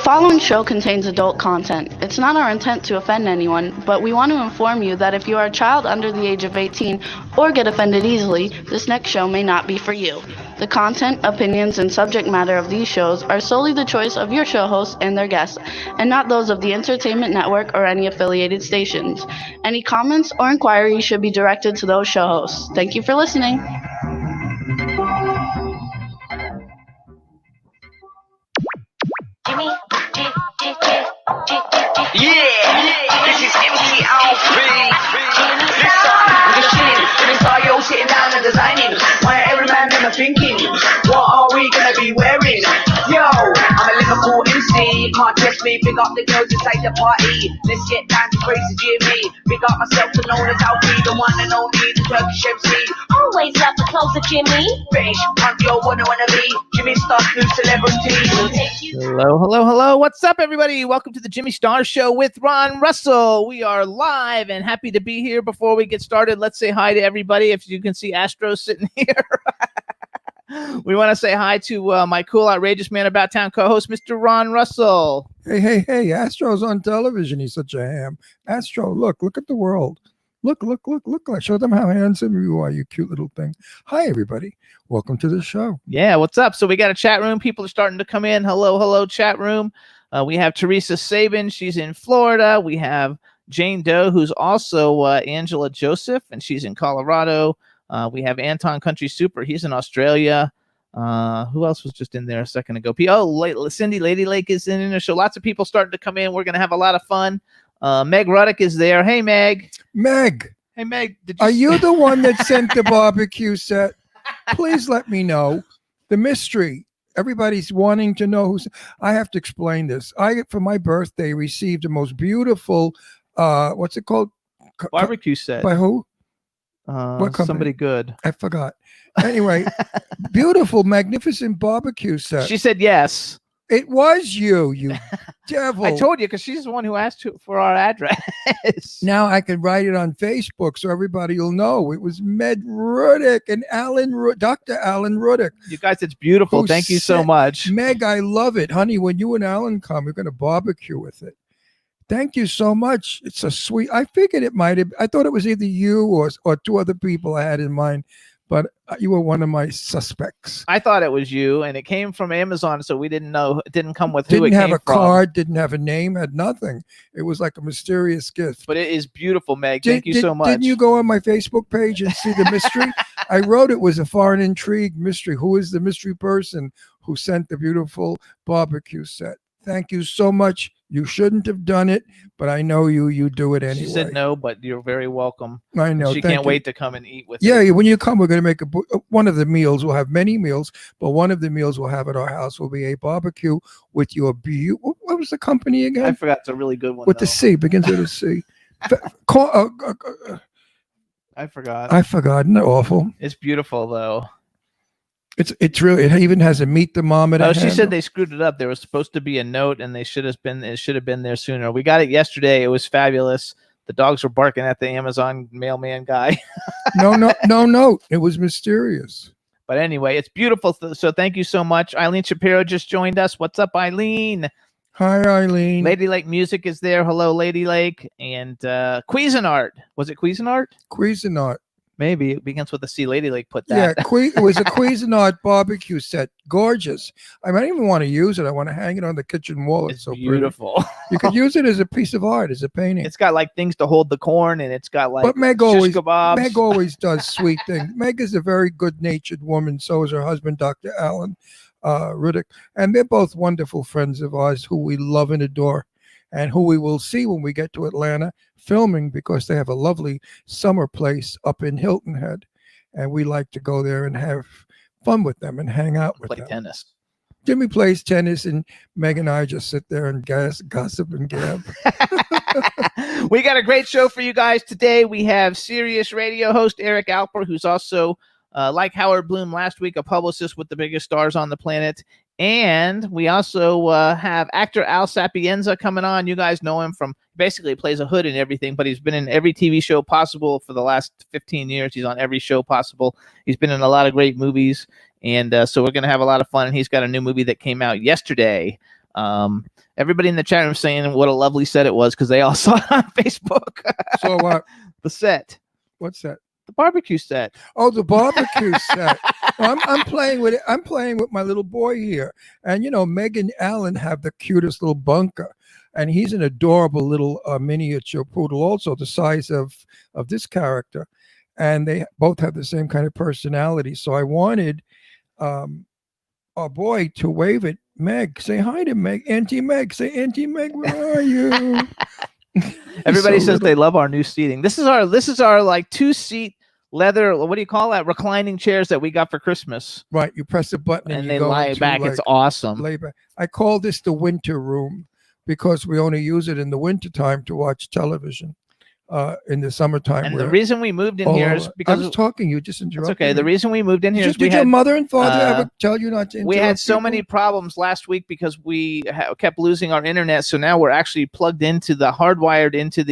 following show contains adult content. It's not our intent to offend anyone, but we want to inform you that if you are a child under the age of 18 or get offended easily, this next show may not be for you. The content, opinions, and subject matter of these shows are solely the choice of your show hosts and their guests, and not those of the Entertainment Network or any affiliated stations. Any comments or inquiries should be directed to those show hosts. Thank you for listening. Jimmy, this is MTLP. Jimmy Star, yo, sitting down and designing. Why every man them are thinking, what are we gonna be wearing? Yo, I'm a Liverpool MC, can't test me. Big up the girls inside the party. Let's get down to crazy Jimmy. Big up myself to known as Alfie, the one and only, the Turkish MC. Always love the closer Jimmy. British, punk, yo, wanna be. Jimmy Star, new celebrity. Hello. What's up, everybody? Welcome to the Jimmy Star Show with Ron Russell. We are live and happy to be here. Before we get started, let's say hi to everybody. If you can see Astro sitting here. We want to say hi to my cool, outrageous man about town co-host, Mr. Ron Russell. Hey, Astro's on television. He's such a ham. Astro, look at the world. Look. Show them how handsome you are, you cute little thing. Hi, everybody. Welcome to the show. Yeah, what's up? So we got a chat room. People are starting to come in. Hello, chat room. We have Teresa Sabin. She's in Florida. We have Jane Doe, who's also Angela Joseph, and she's in Colorado. We have Anton Country Super. He's in Australia. Who else was just in there a second ago? Cindy Lady Lake is in there. So lots of people starting to come in. We're going to have a lot of fun. Meg Ruddick is there. Hey, Meg. Hey, Meg. Are you the one that sent the barbecue set? Please let me know. The mystery. Everybody's wanting to know who's. I have to explain this. For my birthday, received the most beautiful, what's it called? Barbecue set. By who? What company? Somebody good. I forgot. Anyway, beautiful, magnificent barbecue set. She said yes. It was you devil. I told you, because she's the one who asked for our address. Now I can write it on Facebook so everybody will know. It was Med Ruddick and Dr. Alan Ruddick. You guys, it's beautiful. Thank you so much. Meg, I love it. Honey, when you and Alan come, we're going to barbecue with it. Thank you so much. It's so sweet. I figured it might have. I thought it was either you or two other people I had in mind, but you were one of my suspects. I thought it was you, and it came from Amazon, so we didn't know. It didn't come with who didn't it have came a from. card, didn't have a name, had nothing. It was like a mysterious gift. But it is beautiful, Meg. Thank you so much. Didn't you go on my Facebook page and see the mystery? I wrote it was a foreign intrigue mystery. Who is the mystery person who sent the beautiful barbecue set? Thank you so much. You shouldn't have done it, but I know you do it anyway. She said no, but you're very welcome. I know. She can't wait to come and eat with you. you. Yeah, when you come, we're going to make one of the meals. We'll have many meals, but one of the meals we'll have at our house will be a barbecue with your what was the company again? I forgot. It's a really good one. With the C, begins with a C. I forgot. Isn't that awful? It's beautiful, though. It's really. It even has a meet the mom. Oh, she said they screwed it up. There was supposed to be a note, and it should have been there sooner. We got it yesterday. It was fabulous. The dogs were barking at the Amazon mailman guy. No. It was mysterious. But anyway, it's beautiful. So thank you so much. Eileen Shapiro just joined us. What's up, Eileen? Hi, Eileen. Lady Lake Music is there. Hello, Lady Lake. And Cuisinart. Was it Cuisinart? Cuisinart. Maybe it begins with a C. Lady Lake put that. Yeah, it was a Cuisinart barbecue set. Gorgeous. I don't even want to use it. I want to hang it on the kitchen wall. It's so beautiful. Pretty. You could use it as a piece of art, as a painting. It's got like things to hold the corn, and it's got like. But Meg always does sweet things. Meg is a very good-natured woman. So is her husband, Dr. Alan Ruddick, and they're both wonderful friends of ours who we love and adore, and who we will see when we get to Atlanta filming, because they have a lovely summer place up in Hilton Head, and we like to go there and have fun with them and hang out with them. Play tennis. Jimmy plays tennis, and Meg and I just sit there and gossip and gab. We got a great show for you guys today. We have Sirius radio host Eric Alper, who's also, like Howard Bloom last week, a publicist with the biggest stars on the planet. And we also have actor Al Sapienza coming on. You guys know him from, basically plays a hood and everything, but he's been in every TV show possible for the last 15 years. He's on every show possible. He's been in a lot of great movies. And so we're going to have a lot of fun. And he's got a new movie that came out yesterday. Everybody in the chat room saying what a lovely set it was because they all saw it on Facebook. So what? The set. What's that? The barbecue set. Oh, the barbecue set. Well, I'm playing with it. I'm playing with my little boy here, and Meg and Alan have the cutest little bunker, and he's an adorable little miniature poodle, also the size of this character, and they both have the same kind of personality. So I wanted our boy to wave at Meg. Say hi to Meg. Auntie Meg. Say, Auntie Meg, where are you? Everybody says they love our new seating. This is our like 2-seat leather. What do you call that? Reclining chairs that we got for Christmas. Right. You press a button and you they go lie into, back. like, It's awesome. lay back. I call this the winter room because we only use it in the wintertime to watch television. In the summertime. And the reason we moved in here is because I was talking. You just interrupted. It's okay. The reason we moved in here is did your mother and father ever tell you not to interrupt? We had so people? many problems last week because we kept losing our internet. So now we're actually plugged into hardwired into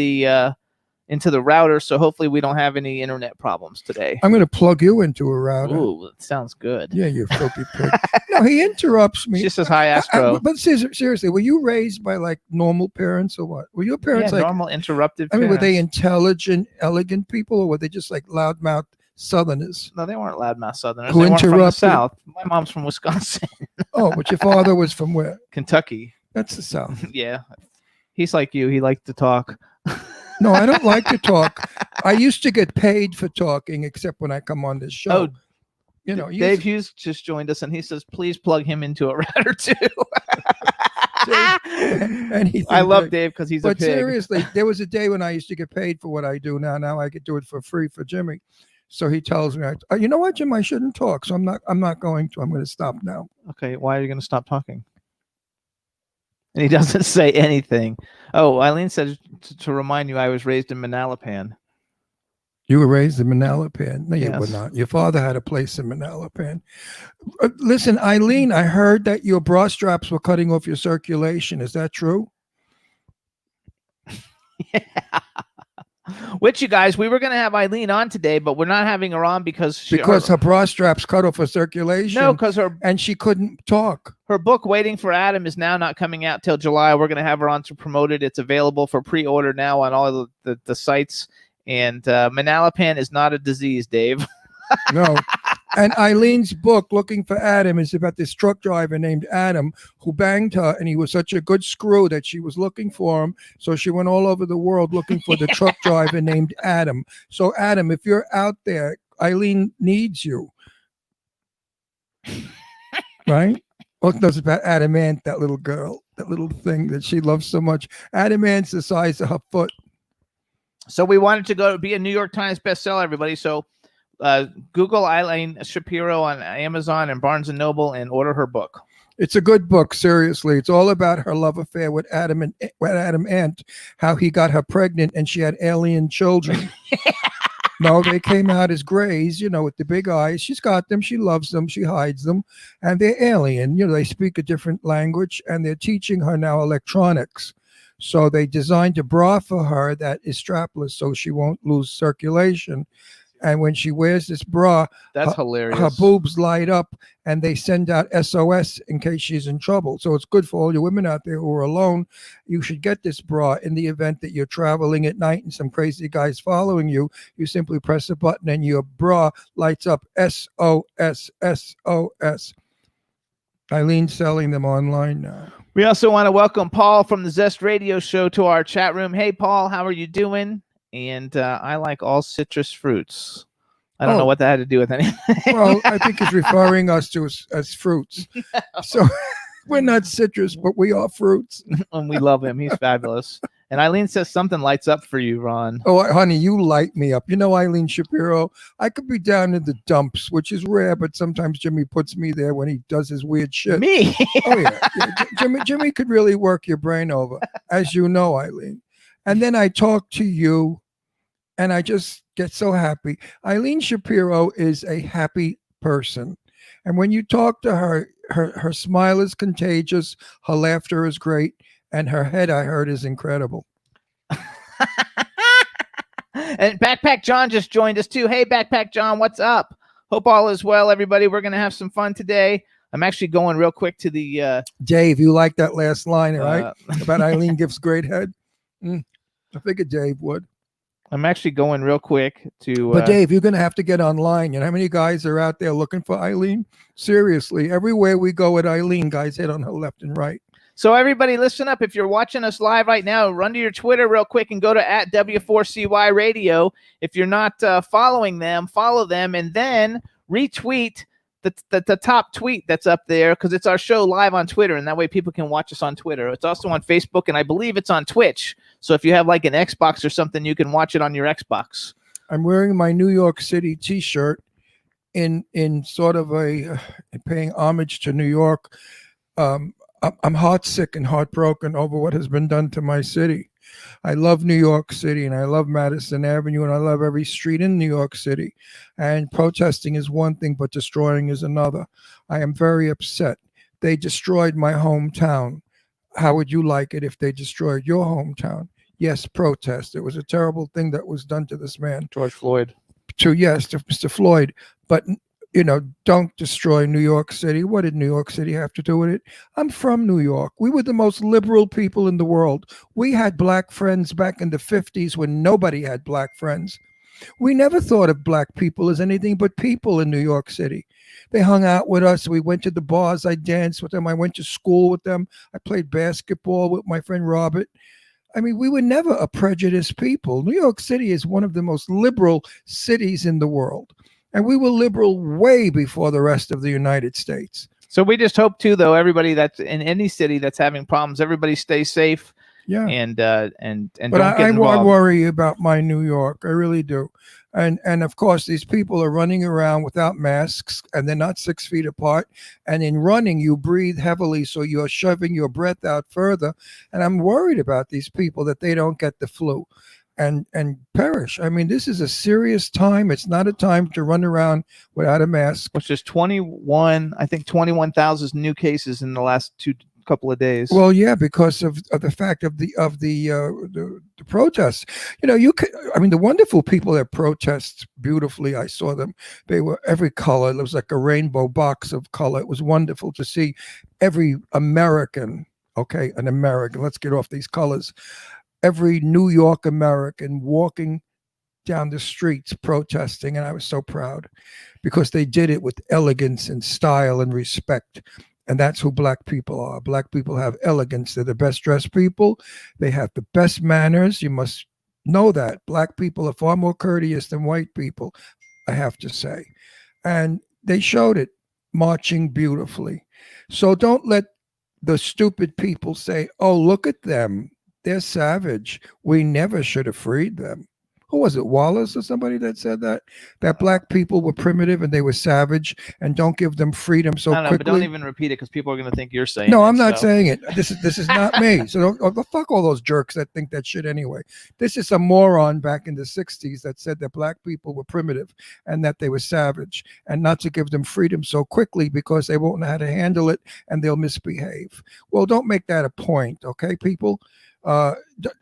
the router. So hopefully we don't have any internet problems today. I'm going to plug you into a router. Ooh, that sounds good. Yeah, you filthy pig. No, he interrupts me. She says hi, Astro. But seriously, were you raised by like normal parents or what? Were your parents like normal interruptive? I mean, were they intelligent, elegant people, or were they just like loudmouth Southerners? No, they weren't loudmouth Southerners. Who they weren't from the interrupted? South. My mom's from Wisconsin. Oh, but your father was from where? Kentucky. That's the South. Yeah. He's like you. He liked to talk. No, I don't like to talk. I used to get paid for talking, except when I come on this show. Oh, Dave Hughes just joined us, and he says, "Please plug him into a router too." I love Dave because he's a pig. But seriously, there was a day when I used to get paid for what I do now. Now I could do it for free for Jimmy. So he tells me, "You know what, Jim? I shouldn't talk. So I'm not going to. I'm going to stop now." Okay, why are you going to stop talking? And he doesn't say anything. Oh, Eileen said to remind you, I was raised in Manalapan. You were raised in Manalapan. No, you Yes. were not. Your father had a place in Manalapan. Listen, Eileen, I heard that your bra straps were cutting off your circulation. Is that true? Yeah. Which, you guys, we were going to have Eileen on today, but we're not having her on because her bra straps cut off her circulation. No, because and she couldn't talk. Her book, Waiting for Adam, is now not coming out till July. We're going to have her on to promote it. It's available for pre-order now on all the sites. And Manalapan is not a disease, Dave. No. And Eileen's book, Looking for Adam, is about this truck driver named Adam who banged her, and he was such a good screw that she was looking for him. So she went all over the world looking for the truck driver named Adam. So, Adam, if you're out there, Eileen needs you. Right? Well, knows about Adamant, that little girl, that little thing that she loves so much. Adamant's the size of her foot. So we wanted to be a New York Times bestseller, everybody. So Google Eileen Shapiro on Amazon and Barnes & Noble and order her book. It's a good book, seriously. It's all about her love affair with Adam Ant, how he got her pregnant and she had alien children. No, they came out as grays, with the big eyes. She's got them. She loves them. She hides them. And they're alien. They speak a different language, and they're teaching her now electronics. So they designed a bra for her that is strapless so she won't lose circulation. And when she wears this bra, that's hilarious. Her boobs light up and they send out SOS in case she's in trouble. So it's good for all your women out there who are alone. You should get this bra in the event that you're traveling at night and some crazy guy's following you. You simply press a button and your bra lights up SOS, SOS. Eileen's selling them online now. We also want to welcome Paul from the Zest Radio Show to our chat room. Hey, Paul, how are you doing? And I like all citrus fruits. I don't know what that had to do with anything. Well, I think he's referring us to as fruits. No. So we're not citrus, but we are fruits. And we love him. He's fabulous. And Eileen says something lights up for you, Ron. Oh, honey, you light me up. Eileen Shapiro, I could be down in the dumps, which is rare, but sometimes Jimmy puts me there when he does his weird shit. Me? Oh, yeah. Jimmy could really work your brain over, as you know, Eileen. And then I talk to you, and I just get so happy. Eileen Shapiro is a happy person. And when you talk to her, her smile is contagious, her laughter is great, and her head, I heard, is incredible. And Backpack John just joined us too. Hey, Backpack John, what's up? Hope all is well, everybody. We're going to have some fun today. I'm actually going real quick to the Dave, you like that last line, right? About Eileen gives great head. I figured Dave would. I'm actually going real quick to. But Dave, you're going to have to get online. You know how many guys are out there looking for Eileen? Seriously, everywhere we go with Eileen, guys hit on her left and right. So everybody, listen up. If you're watching us live right now, run to your Twitter real quick and go to @W4CY Radio. If you're not following them, follow them, and then retweet the top tweet that's up there, because it's our show live on Twitter, and that way people can watch us on Twitter. It's also on Facebook, and I believe it's on Twitch. So if you have like an Xbox or something, you can watch it on your Xbox. I'm wearing my New York City T-shirt in sort of a paying homage to New York. I'm heartsick and heartbroken over what has been done to my city. I love New York City, and I love Madison Avenue, and I love every street in New York City. And protesting is one thing, but destroying is another. I am very upset. They destroyed my hometown. How would you like it if they destroyed your hometown? Yes, protest. It was a terrible thing that was done to this man. George Floyd. To Mr. Floyd. But don't destroy New York City. What did New York City have to do with it? I'm from New York. We were the most liberal people in the world. We had black friends back in the 50s when nobody had black friends. We never thought of black people as anything but people in New York City. They hung out with us. We went to the bars. I danced with them. I went to school with them. I played basketball with my friend Robert. I mean, we were never a prejudiced people. New York City is one of the most liberal cities in the world. And we were liberal way before the rest of the United States. So we just hope too, though, everybody that's in any city that's having problems, everybody stay safe. Yeah. And but don't get I involved. worry about my New York. I really do. And of course, these people are running around without masks, and they're not 6 feet apart. And in running, you breathe heavily, so you're shoving your breath out further. And I'm worried about these people that they don't get the flu and perish. I mean, this is a serious time. It's not a time to run around without a mask. Which is 21,000 new cases in the last couple of days. Well, yeah, because of the fact of the protests. The wonderful people that protest beautifully. I saw them. They were every color. It was like a rainbow box of color. It was wonderful to see every American. Okay, an American. Let's get off these colors. Every New York American walking down the streets protesting, and I was so proud because they did it with elegance and style and respect. And that's who black people are. Black people have elegance. They're the best dressed people. They have the best manners. You must know that. Black people are far more courteous than white people, I have to say. And they showed it, marching beautifully. So don't let the stupid people say, oh, look at them. They're savage. We never should have freed them. Who was it, Wallace or somebody that said that black people were primitive and they were savage, and don't give them freedom so quickly? But don't even repeat it, because people are going to think you're saying No, I'm not saying it. This is not me. So fuck all those jerks that think that shit anyway. This is a moron back in the 60s that said that black people were primitive and that they were savage, and not to give them freedom so quickly because they won't know how to handle it and they'll misbehave. Well, don't make that a point, okay, people?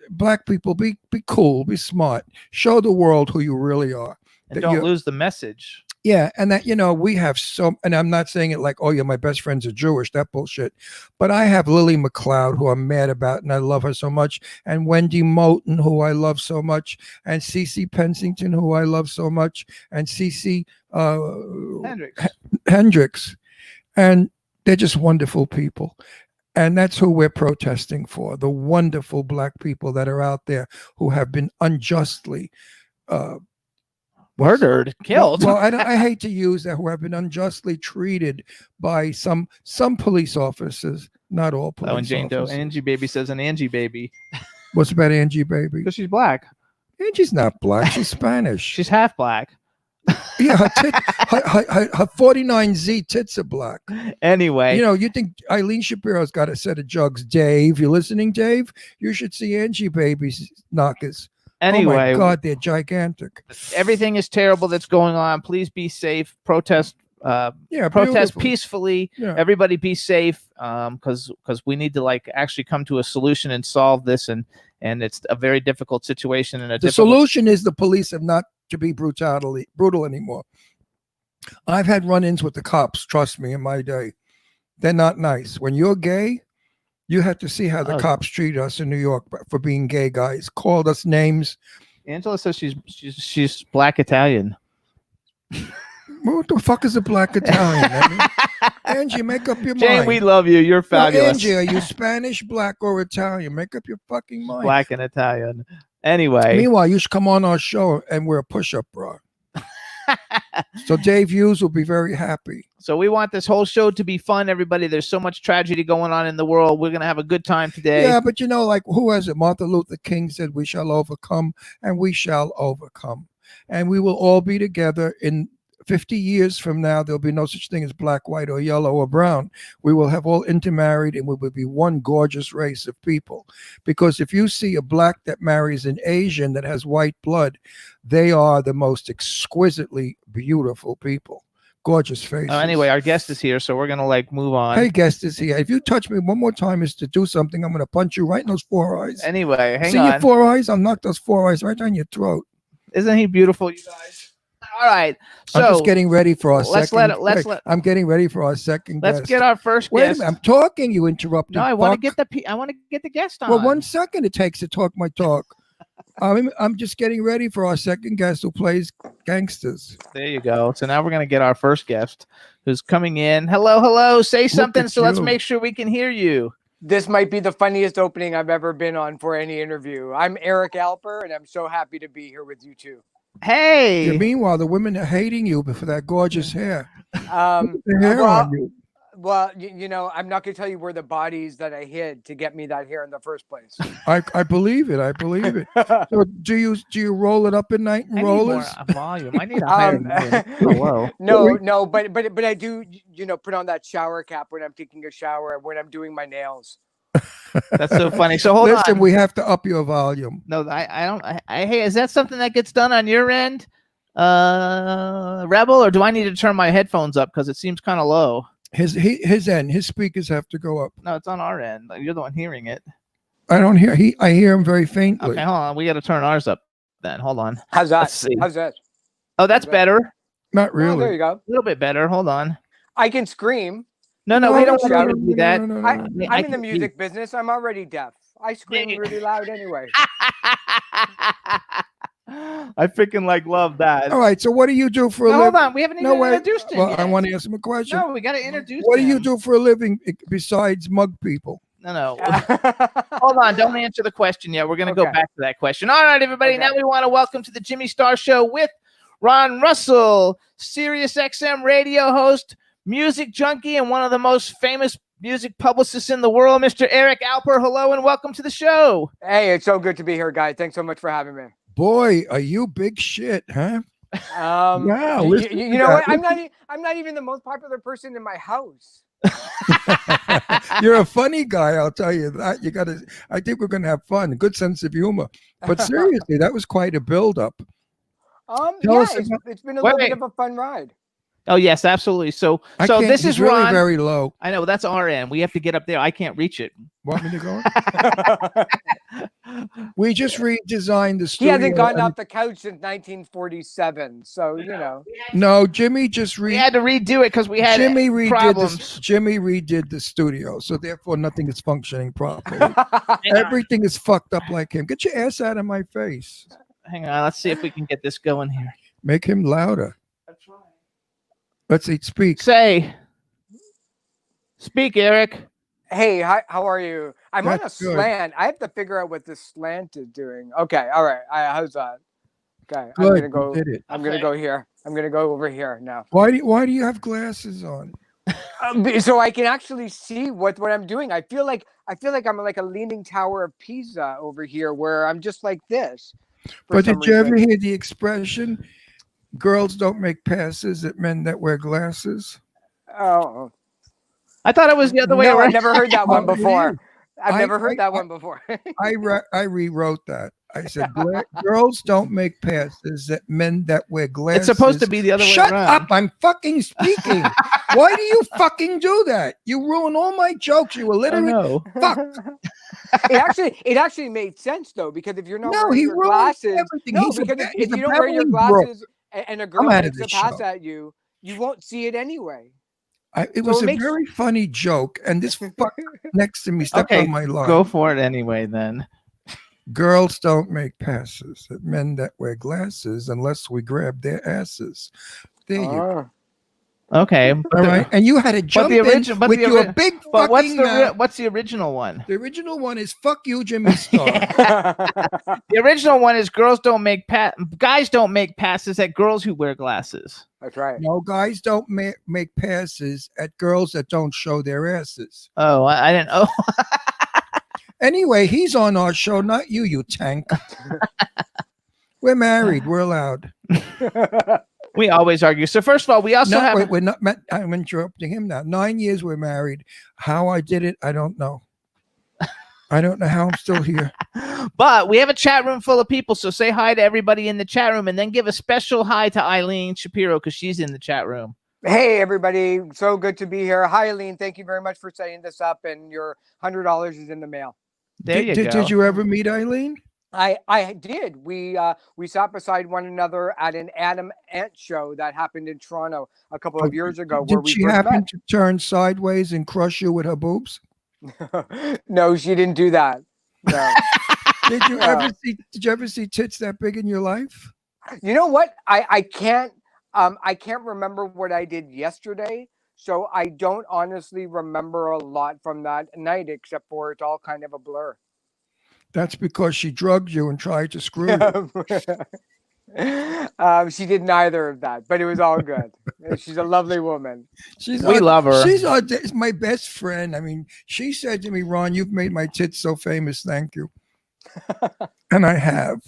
Black people, be cool, be smart, show the world who you really are, and don't lose the message. Yeah, and that we have and I'm not saying it like, oh yeah, my best friends are Jewish, that bullshit, but I have Lily McLeod, who I'm mad about, and I love her so much, and Wendy Moten, who I love so much, and Cece Pensington, who I love so much, and Cece Hendricks, and they're just wonderful people. And that's who we're protesting for, the wonderful black people that are out there who have been unjustly murdered, killed. Well, I hate to use that, who have been unjustly treated by some police officers, not all police and Jane officers. Doe, Angie Baby says an Angie Baby. What's about Angie Baby? Because she's black. Angie's not black. She's Spanish. She's half black. Yeah, her 49Z tits are black. Anyway, you think Eileen Shapiro's got a set of jugs, Dave? You listening, Dave? You should see Angie Baby's knockers. Anyway, oh my God, they're gigantic. Everything is terrible that's going on. Please be safe. Protest. Protest peacefully. Yeah. Everybody be safe. Because we need to actually come to a solution and solve this. And it's a very difficult situation. And the solution is the police have not to be brutal anymore. I've had run-ins with the cops, trust me, in my day. They're not nice. When you're gay, you have to see how the Oh. cops treat us in New York for being gay guys. Called us names. Angela says she's black Italian. What the fuck is a black Italian? I mean, Angie, make up your Jane, mind. we love you. You're No, fabulous. Angie, are you Spanish, black, or Italian? Make up your fucking mind. Black and Italian. Anyway. Meanwhile, you should come on our show and wear a push-up bra. So Dave Hughes will be very happy. So we want this whole show to be fun, everybody. There's so much tragedy going on in the world. We're going to have a good time today. Yeah, but like, who has it? Martin Luther King said, we shall overcome, and we shall overcome. And we will all be together in 50 years from now. There'll be no such thing as black, white, or yellow, or brown. We will have all intermarried, and we will be one gorgeous race of people. Because if you see a black that marries an Asian that has white blood, they are the most exquisitely beautiful people. Gorgeous faces. Anyway, our guest is here, so we're going to move on. Hey, guest is here. If you touch me one more time is to do something, I'm going to punch you right in those 4 eyes. Anyway, hang See on. your 4 eyes? I'll knock those 4 eyes right down your throat. Isn't he beautiful, you guys? All right. So I'm just getting ready for our let's second. I'm getting ready for our second Let's guest. get our first Wait a guest. minute, I'm talking. You interrupted. No, I want to get the guest on. Well, 1 second it takes to talk my talk. I'm just getting ready for our second guest who plays gangsters. There you go. So now we're going to get our first guest who's coming in. Hello. Say something so let's make sure we can hear you. This might be the funniest opening I've ever been on for any interview. I'm Eric Alper, and I'm so happy to be here with you two. Hey. Yeah, meanwhile, the women are hating you for that gorgeous hair. The hair on you. Well, I'm not going to tell you where the bodies that I hid to get me that hair in the first place. I believe it. I believe it. So do you roll it up at night and rollers? I need more volume. I need a higher volume. Hello. No, but I do, put on that shower cap when I'm taking a shower, when I'm doing my nails. That's so funny. So hold Listen, on. we have to up your volume. No, I don't. Hey, is that something that gets done on your end, Rebel, or do I need to turn my headphones up because it seems kind of low? His end. His speakers have to go up. No, it's on our end. You're the one hearing it. I don't hear. I hear him very faintly. Okay, hold on. We got to turn ours up. Then hold on. How's that? Let's see. How's that? Oh, that's better. Not Oh, really. there you go. A little bit better. Hold on. I can scream. No, we don't want no, to do that. no. I'm in the music business. I'm already deaf. I scream really loud anyway. I freaking love that. All right. So what do you do for a No, living? hold on. We haven't even introduced him Well, yet. I want to ask him a question. No, we got to introduce What do him. you do for a living besides mug people? No. Hold on. Don't answer the question yet. We're going to go back to that question. All right, everybody. Now we want to welcome to the Jimmy Star Show with Ron Russell, Sirius XM radio host, music junkie, and one of the most famous music publicists in the world, Mr. Eric Alper. Hello and welcome to the show. Hey, it's so good to be here, guys. Thanks so much for having me. Boy, are you big shit, huh? Wow. You know what? I'm not even the most popular person in my house. You're a funny guy, I'll tell you that. I think we're gonna have fun. Good sense of humor. But seriously, that was quite a build-up. It's been a little bit of a fun ride. Oh yes, absolutely. So this is really Ron. Very low. I know that's our end. We have to get up there. I can't reach it. Want me to go? We just redesigned the studio. He hasn't gotten off the couch since 1947, so No, Jimmy just we had to redo it because we had problems. Jimmy redid the studio, so therefore nothing is functioning properly. Everything is fucked up like him. Get your ass out of my face. Hang on, let's see if we can get this going here. Make him louder. That's right. Let's see. Speak. Speak, Eric. Hey, hi, how are you? I'm on a That's good. slant. I have to figure out what this slant is doing. Okay, all right. How's that? Okay, Good, I'm gonna go. you did it. I'm gonna go here. I'm gonna go over here now. Why do you have glasses on? So I can actually see what I'm doing. I feel like I'm like a leaning tower of Pisa over here, where I'm just like this. But did you ever hear the expression, girls don't make passes at men that wear glasses? Oh. I thought it was the other way No, around. I've never heard that one Oh, before. I've I- never heard I- that one before. I rewrote that. I said, girls don't make passes at men that wear glasses. It's supposed to be the other way Shut around. up. I'm fucking speaking. Why do you fucking do that? You ruin all my jokes. You illiterate. No. Fuck. It actually made sense though, because if you're not No, wearing he your ruined glasses, everything. no, He's a because ba- if he's a you don't wear your babbling brook. glasses and a girl I'm out of makes a this pass show. at you, you won't see it anyway. It was it a makes- very funny joke, and this fuck next to me stepped on my line. Go for it anyway then. Girls don't make passes at men that wear glasses unless we grab their asses. There you go. Okay. All right, and you had to jump in with your big But fucking mouth. what's the original one? The original one is "Fuck You, Jimmy Star." The original one is guys don't make passes at girls who wear glasses. That's right. No, guys don't make passes at girls that don't show their asses. Oh, I didn't. Oh, Anyway, he's on our show, not you, you tank. We're married. We're allowed. we always argue. So first of all, we also have. Wait, we're not. I'm interrupting him now. 9 years we're married. How I did it, I don't know. I don't know how I'm still here. But we have a chat room full of people, so say hi to everybody in the chat room, and then give a special hi to Eileen Shapiro because she's in the chat room. Hey, everybody. So good to be here. Hi, Eileen. Thank you very much for setting this up, and your $100 is in the mail. There you go. Did you ever meet Eileen? I did. We sat beside one another at an Adam Ant show that happened in Toronto a couple of years ago. Did she happen to turn sideways and crush you with her boobs? No, she didn't do that. No. Did you ever see tits that big in your life? You know what? I can't remember what I did yesterday, so I don't honestly remember a lot from that night, except for it's all kind of a blur. That's because she drugged you and tried to screw you. She did neither of that, but it was all good. She's a lovely woman. We love her. She's my best friend. I mean, she said to me, "Ron, you've made my tits so famous. Thank you." And I have.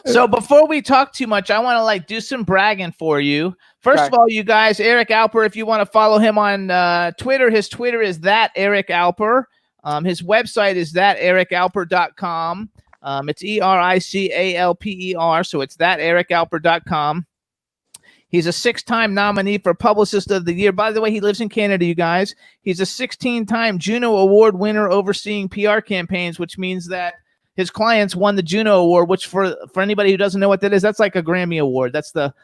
So before we talk too much, I want to do some bragging for you. First of all, you guys, Eric Alper, if you want to follow him on Twitter, his Twitter is @EricAlper. His website is thatericalper.com. It's EricAlper, so it's thatericalper.com. He's a 6-time nominee for Publicist of the Year. By the way, he lives in Canada, you guys. He's a 16-time Juno Award winner overseeing PR campaigns, which means that his clients won the Juno Award, which for anybody who doesn't know what that is, that's like a Grammy Award. That's the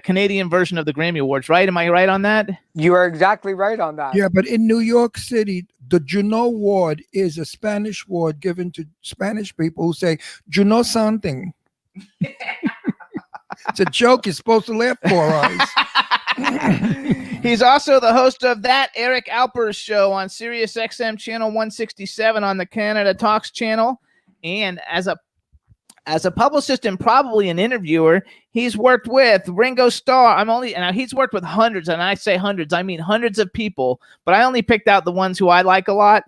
Canadian version of the Grammy Awards, right? Am I right on that? You are exactly right on that. Yeah, but in New York City, the Juno Award is a Spanish award given to Spanish people who say, "Juno something." It's a joke. You're supposed to laugh for us. He's also the host of That Eric Alper's Show on Sirius XM channel 167 on the Canada Talks channel. And as a publicist and probably an interviewer, he's worked with Ringo Starr. He's worked with hundreds, and I say hundreds, I mean hundreds of people, but I only picked out the ones who I like a lot.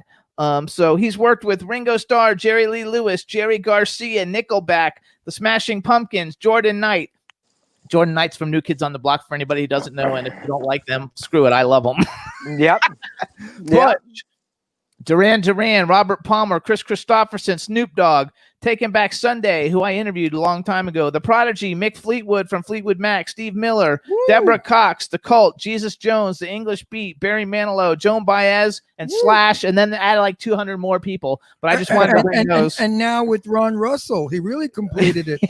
So he's worked with Ringo Starr, Jerry Lee Lewis, Jerry Garcia, Nickelback, the Smashing Pumpkins, Jordan Knight. Jordan Knight's from New Kids on the Block for anybody who doesn't know, and if you don't like them, screw it, I love them. Yep. Butch, Duran, Robert Palmer, Chris Christopherson, Snoop Dogg, Taking Back Sunday, who I interviewed a long time ago, The Prodigy, Mick Fleetwood from Fleetwood Mac, Steve Miller, Deborah Cox, The Cult, Jesus Jones, The English Beat, Barry Manilow, Joan Baez, and Slash, and then added like 200 more people. But I just wanted to bring those. And now with Ron Russell, he really completed it.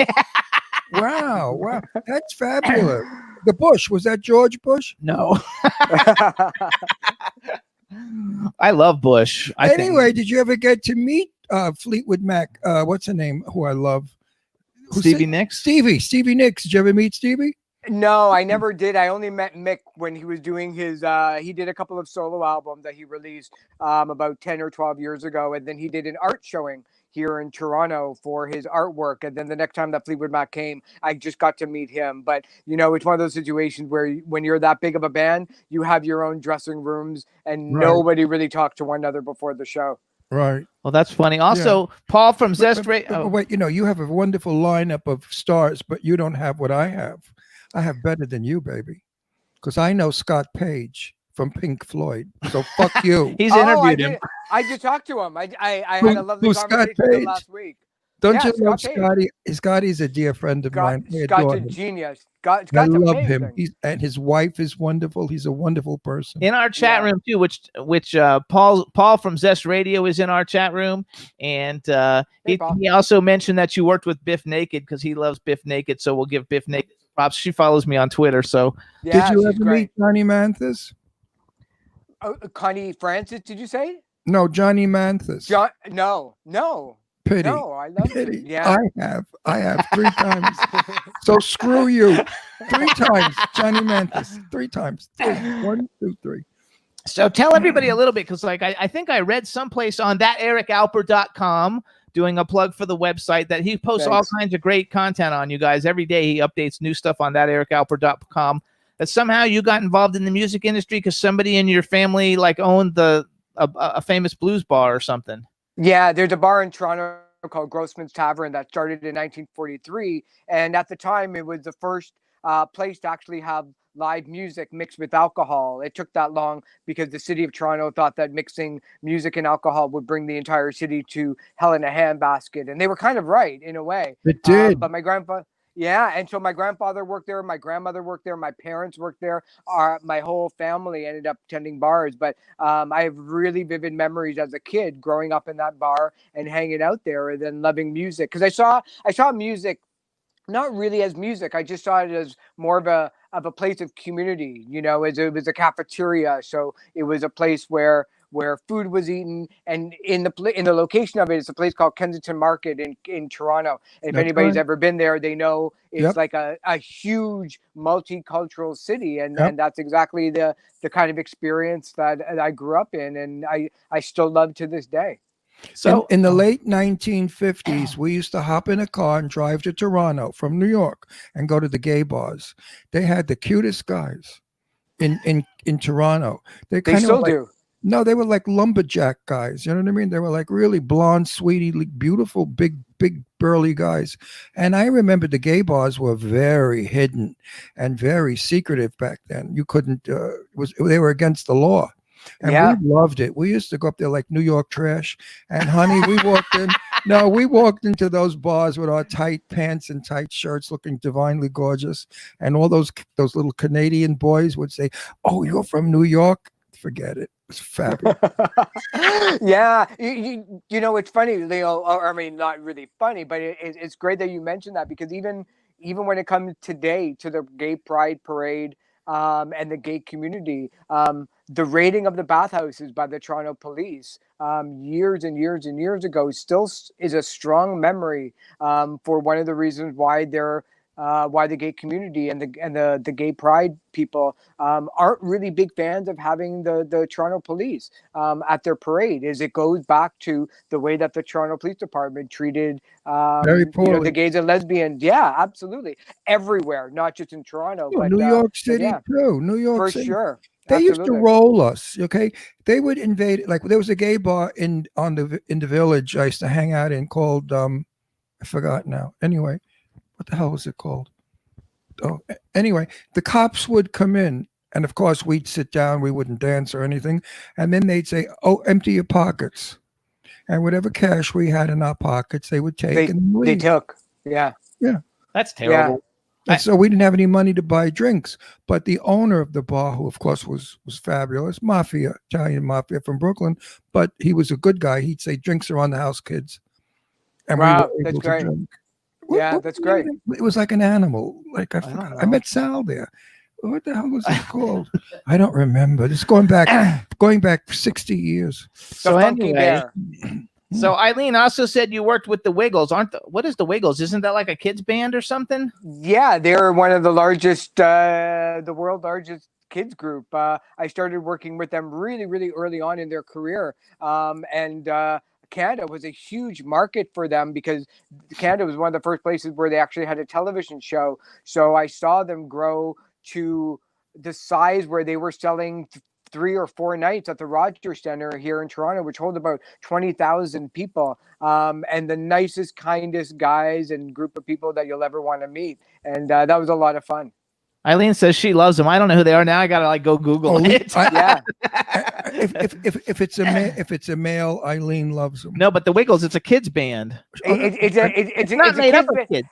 Wow, that's fabulous. The Bush, was that George Bush? No. I love Bush. Anyway, did you ever get to meet Fleetwood Mac? What's her name? Who I love? Stevie Nicks? Stevie Nicks. Did you ever meet Stevie? No, I never did. I only met Mick when he was doing his, he did a couple of solo albums that he released about 10 or 12 years ago. And then he did an art showing here in Toronto for his artwork. And then the next time that Fleetwood Mac came, I just got to meet him. But, you know, it's one of those situations where when you're that big of a band, you have your own dressing rooms and nobody really talked to one another before the show. Right. Well, that's funny. Also, Paul from Zest Radio. Wait, you know, you have a wonderful lineup of stars, but you don't have what I have. I have better than you, baby. Because I know Scott Page from Pink Floyd. So fuck you. He's interviewed him. I just talked to him. I had a lovely conversation with him last week. Don't you love Scotty? Scotty's a dear friend of mine. Scott's a genius. I love him. And his wife is wonderful. He's a wonderful person. In our chat room too, which Paul from Zest Radio is in our chat room, and he also mentioned that you worked with Biff Naked because he loves Biff Naked. So we'll give Biff Naked props. She follows me on Twitter. So Yeah, Did you she's ever great. meet Johnny Manthis? Connie Francis, did you say? No, Johnny Manthis. No. Pity. No, I love Pity. it. Yeah. I have 3 times. So screw you. 3 times, Johnny Manthis. 3 times. 3. 1, 2, 3. So tell everybody a little bit, because like I think I read someplace on thatericalper.com doing a plug for the website that he posts all kinds of great content on. You guys, every day he updates new stuff on thatericalper.com. That somehow you got involved in the music industry because somebody in your family like owned a famous blues bar or something. Yeah, there's a bar in Toronto called Grossman's Tavern that started in 1943, and at the time it was the first place to actually have live music mixed with alcohol. It took that long because the city of Toronto thought that mixing music and alcohol would bring the entire city to hell in a handbasket, and they were kind of right in a way. It did. But my grandpa. Yeah, and so my grandfather worked there, my grandmother worked there, my parents worked there, my whole family ended up attending bars. But I have really vivid memories as a kid growing up in that bar and hanging out there, and then loving music, because I saw music not really as music. I just saw it as more of a place of community. You know, as it was a cafeteria, so it was a place where food was eaten, and in the location of it, it's a place called Kensington Market in Toronto. And if That's anybody's right. ever been there, they know it's Yep. like a huge multicultural city, and Yep. and that's exactly the kind of experience that I grew up in, and I still love to this day. So in the late 1950s, we used to hop in a car and drive to Toronto from New York and go to the gay bars. They had the cutest guys in Toronto. They kind still of like, do. No, they were like lumberjack guys. You know what I mean? They were like really blonde, sweetie, beautiful, big, burly guys. And I remember the gay bars were very hidden and very secretive back then. You couldn't. They were against the law. And Yeah. we loved it. We used to go up there like New York trash. And honey, we walked in. No, we walked into those bars with our tight pants and tight shirts, looking divinely gorgeous. And all those little Canadian boys would say, "Oh, you're from New York?" Forget it. It was fabulous. Yeah, you know, it's funny, Leo. Or, I mean, not really funny, but it's great that you mentioned that, because even when it comes today to the gay pride parade, and the gay community, the raiding of the bathhouses by the Toronto police, years and years and years ago, still is a strong memory, for one of the reasons why why the gay community and the gay pride people aren't really big fans of having the Toronto police at their parade. Is it goes back to the way that the Toronto Police Department treated Very poorly. the gays and lesbians. Yeah, absolutely, everywhere, not just in Toronto, but New York City yeah, too. New York for City. sure. They used to Absolutely. roll us. Okay, they would invade. Like there was a gay bar in the village I used to hang out in called I forgot now. Anyway, what the hell was it called? Oh, anyway, the cops would come in, and of course we'd sit down. We wouldn't dance or anything, and then they'd say, "Oh, empty your pockets," and whatever cash we had in our pockets, they would take and leave. They took. Yeah. that's terrible. And so we didn't have any money to buy drinks. But the owner of the bar, who of course was fabulous, Italian mafia from Brooklyn, but he was a good guy. He'd say, "Drinks are on the house, kids." And Wow, we were that's able to great. drink. Yeah, that's great. It was like an animal. Like I don't forgot. know. I met Sal there. What the hell was it called? I don't remember. It's going back 60 years. So The Funky anyway, Bear. so Eileen also said you worked with the Wiggles. What is the Wiggles? Isn't that like a kids band or something? Yeah, they're one of the largest, the world's largest kids group. I started working with them really, really early on in their career, and Canada was a huge market for them, because Canada was one of the first places where they actually had a television show. So I saw them grow to the size where they were selling 3 or 4 nights at the Rogers Centre here in Toronto, which holds about 20,000 people, and the nicest, kindest guys and group of people that you'll ever want to meet. And that was a lot of fun. Eileen says she loves them. I don't know who they are now. I gotta like go Google it. Yeah. If it's a male, Eileen loves him. No, but the Wiggles, it's a kids band. It's not it's a made up kids' of kids.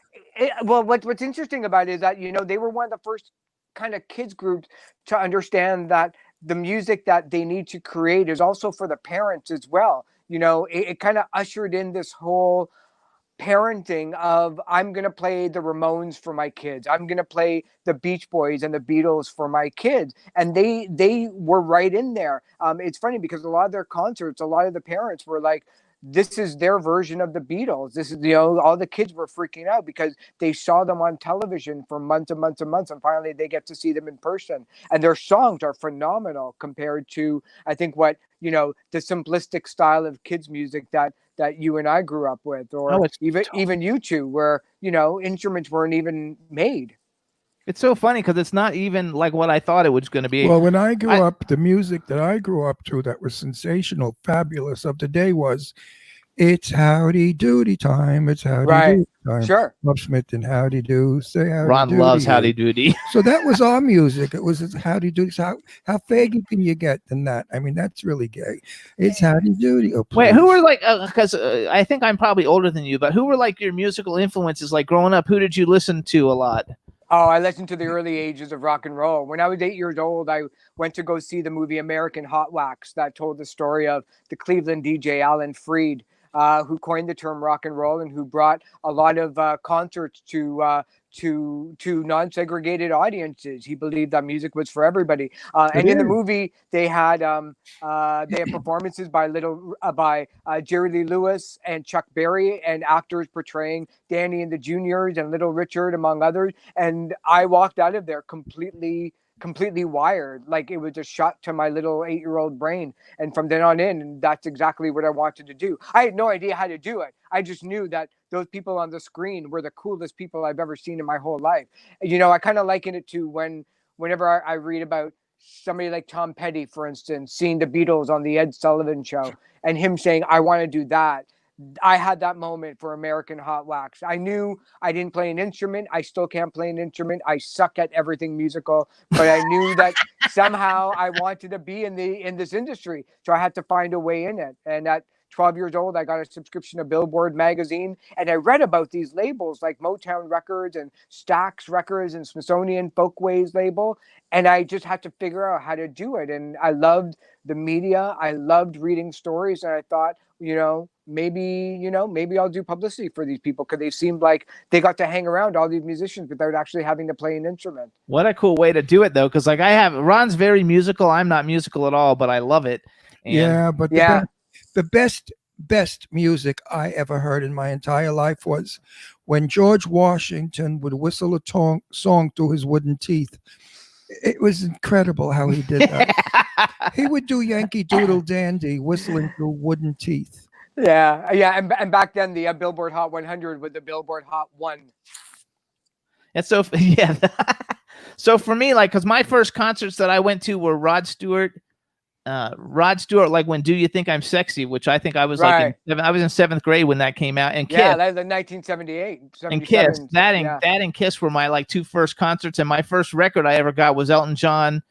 Well, what's interesting about it is that, they were one of the first kind of kids groups to understand that the music that they need to create is also for the parents as well. It kind of ushered in this whole parenting of I'm going to play the Ramones for my kids. I'm going to play the Beach Boys and the Beatles for my kids. And they were right in there. It's funny because a lot of their concerts, a lot of the parents were like, this is their version of the Beatles. This is, all the kids were freaking out because they saw them on television for months and months and months. And finally they get to see them in person. And their songs are phenomenal compared to, I think, what, the simplistic style of kids music that you and I grew up with, or even you two, where, instruments weren't even made. It's so funny because it's not even like what I thought it was going to be. Well, when I grew up, the music that I grew up to that was sensational, fabulous of the day was, it's howdy doody time. It's howdy doody time. Sure. Bob Smith and howdy do. Say howdy Ron doody. loves howdy doody. So that was our music. It was howdy doody. So how faggy can you get than that? I mean, that's really gay. It's howdy doody. Oh, wait, who were like, because I think I'm probably older than you, but who were like your musical influences? Like growing up, who did you listen to a lot? Oh, I listened to the early ages of rock and roll. When I was 8 years old, I went to go see the movie American Hot Wax that told the story of the Cleveland DJ Alan Freed, who coined the term rock and roll and who brought a lot of concerts to non-segregated audiences. He believed that music was for everybody. And in the movie, they had performances by Jerry Lee Lewis and Chuck Berry, and actors portraying Danny and the Juniors and Little Richard, among others. And I walked out of there completely wired, like it was a shot to my little 8-year-old brain. And from then on in, that's exactly what I wanted to do. I had no idea how to do it. I just knew that those people on the screen were the coolest people I've ever seen in my whole life. I kind of liken it to whenever I read about somebody like Tom Petty, for instance, seeing the Beatles on the Ed Sullivan Show and him saying, I want to do that. I had that moment for American Hot Wax. I knew I didn't play an instrument. I still can't play an instrument. I suck at everything musical, but I knew that somehow I wanted to be in this industry. So I had to find a way in it. And at 12 years old, I got a subscription to Billboard magazine, and I read about these labels like Motown Records and Stax Records and Smithsonian Folkways label. And I just had to figure out how to do it. And I loved the media. I loved reading stories. And I thought, maybe I'll do publicity for these people, because they seemed like they got to hang around all these musicians without actually having to play an instrument. What a cool way to do it, though, because Ron's very musical. I'm not musical at all, but I love it. And the best music I ever heard in my entire life was when George Washington would whistle a song through his wooden teeth. It was incredible how he did that. He would do Yankee Doodle Dandy whistling through wooden teeth. Yeah. And back then, the Billboard Hot 100 was the Billboard Hot 1. And so, so for me, because my first concerts that I went to were Rod Stewart, like when Do You Think I'm Sexy, which I think I was I was in 7th grade when that came out, and Kiss. Yeah, that was 1978. And Kiss. That and Kiss were my two first concerts, and my first record I ever got was Elton John,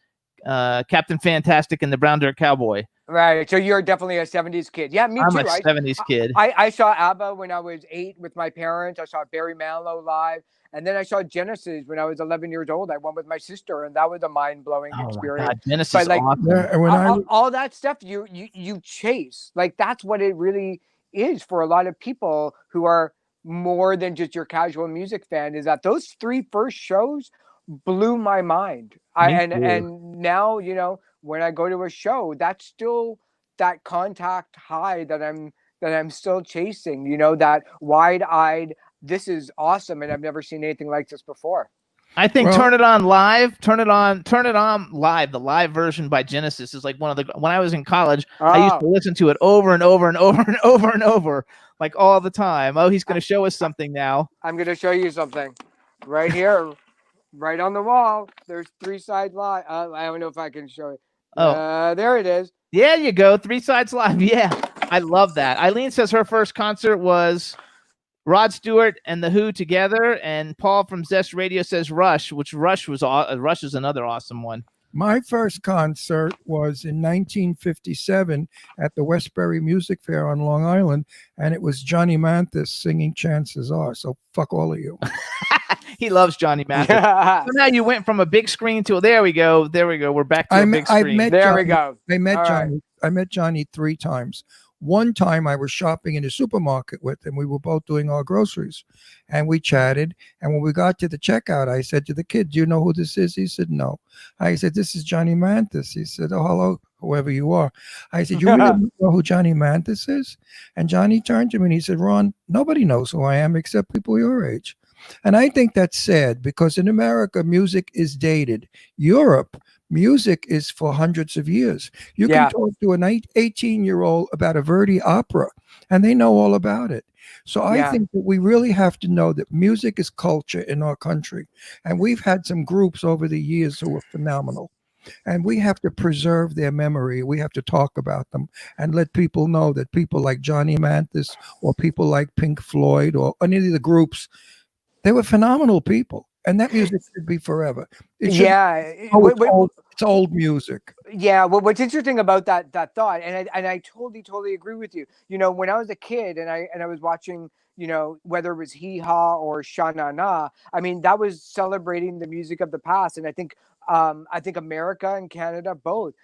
Captain Fantastic and the Brown Dirt Cowboy. Right. So you're definitely a 70s kid. Yeah, me too. I'm a 70s kid. I saw ABBA when I was 8 with my parents. I saw Barry Manilow live. And then I saw Genesis when I was 11 years old. I went with my sister, and that was a mind-blowing experience. God, Genesis is awesome. Yeah, all that stuff you chase. Like, that's what it really is for a lot of people who are more than just your casual music fan, is that those 3 first shows blew my mind. And now, when I go to a show, that's still that contact high that I'm still chasing, that wide-eyed, this is awesome, and I've never seen anything like this before. I think Turn It On Live, Turn It On Live, the live version by Genesis is like when I was in college, I used to listen to it over and over and over and over and over, like all the time. Oh, he's going to show us something now. I'm going to show you something right here, right on the wall. There's 3 Sides Live. I don't know if I can show it. There it is. Yeah, you go. 3 Sides Live. Yeah, I love that. Eileen says her first concert was Rod Stewart and The Who together, and Paul from Zest Radio says Rush, which Rush is another awesome one. My first concert was in 1957 at the Westbury Music Fair on Long Island, and it was Johnny Mathis singing Chances Are, so fuck all of you. He loves Johnny Mathis. Somehow you went from a big screen to there we go. We're back to a big screen. We go. I met Johnny 3 times. One time I was shopping in a supermarket with him. We were both doing our groceries and we chatted. And when we got to the checkout, I said to the kid, "Do you know who this is?" He said, "No." I said, "This is Johnny Mathis." He said, "Oh, hello, whoever you are." I said, "You really know who Johnny Mathis is?" And Johnny turned to me and he said, "Ron, nobody knows who I am except people your age." And I think that's sad because in America, music is dated. Europe, music is for hundreds of years. You Yeah. can talk to an 18-year-old about a Verdi opera, and they know all about it. So I Yeah. think that we really have to know that music is culture in our country. And we've had some groups over the years who are phenomenal. And we have to preserve their memory. We have to talk about them and let people know that people like Johnny Mathis or people like Pink Floyd or any of the groups, they were phenomenal people. And that music should be forever. It should it's old music. Yeah, well, what's interesting about that thought, and I totally agree with you. You know, when I was a kid and I was watching, you know, whether it was Hee Haw or Sha Na Na, I mean, that was celebrating the music of the past, and I think America and Canada both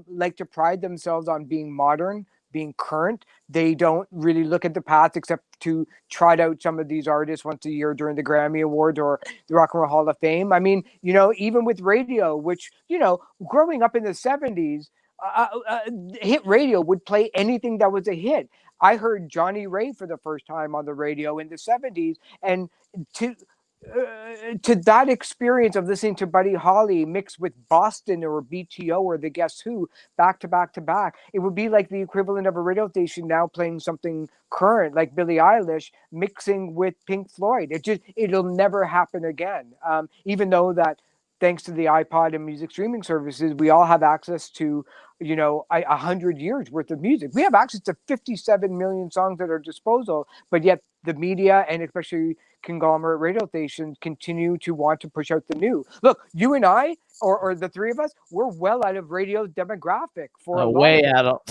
like to pride themselves on being modern, being current. They don't really look at the past except to trot out some of these artists once a year during the Grammy Awards or the Rock and Roll Hall of Fame. I mean, you know, even with radio, which, you know, growing up in the 70s, hit radio would play anything that was a hit. I heard Johnny Ray for the first time on the radio in the 70s, and to that experience of listening to Buddy Holly mixed with Boston or BTO or the Guess Who back to back to back, it would be like the equivalent of a radio station now playing something current like Billie Eilish mixing with Pink Floyd. It'll never happen again. Even though that thanks to the iPod and music streaming services, we all have access to, you know, 100 years worth of music. We have access to 57 million songs at our disposal, but yet the media and especially conglomerate radio stations continue to want to push out the new. Look, you and I, or the three of us, we're well out of radio's demographic for a way out of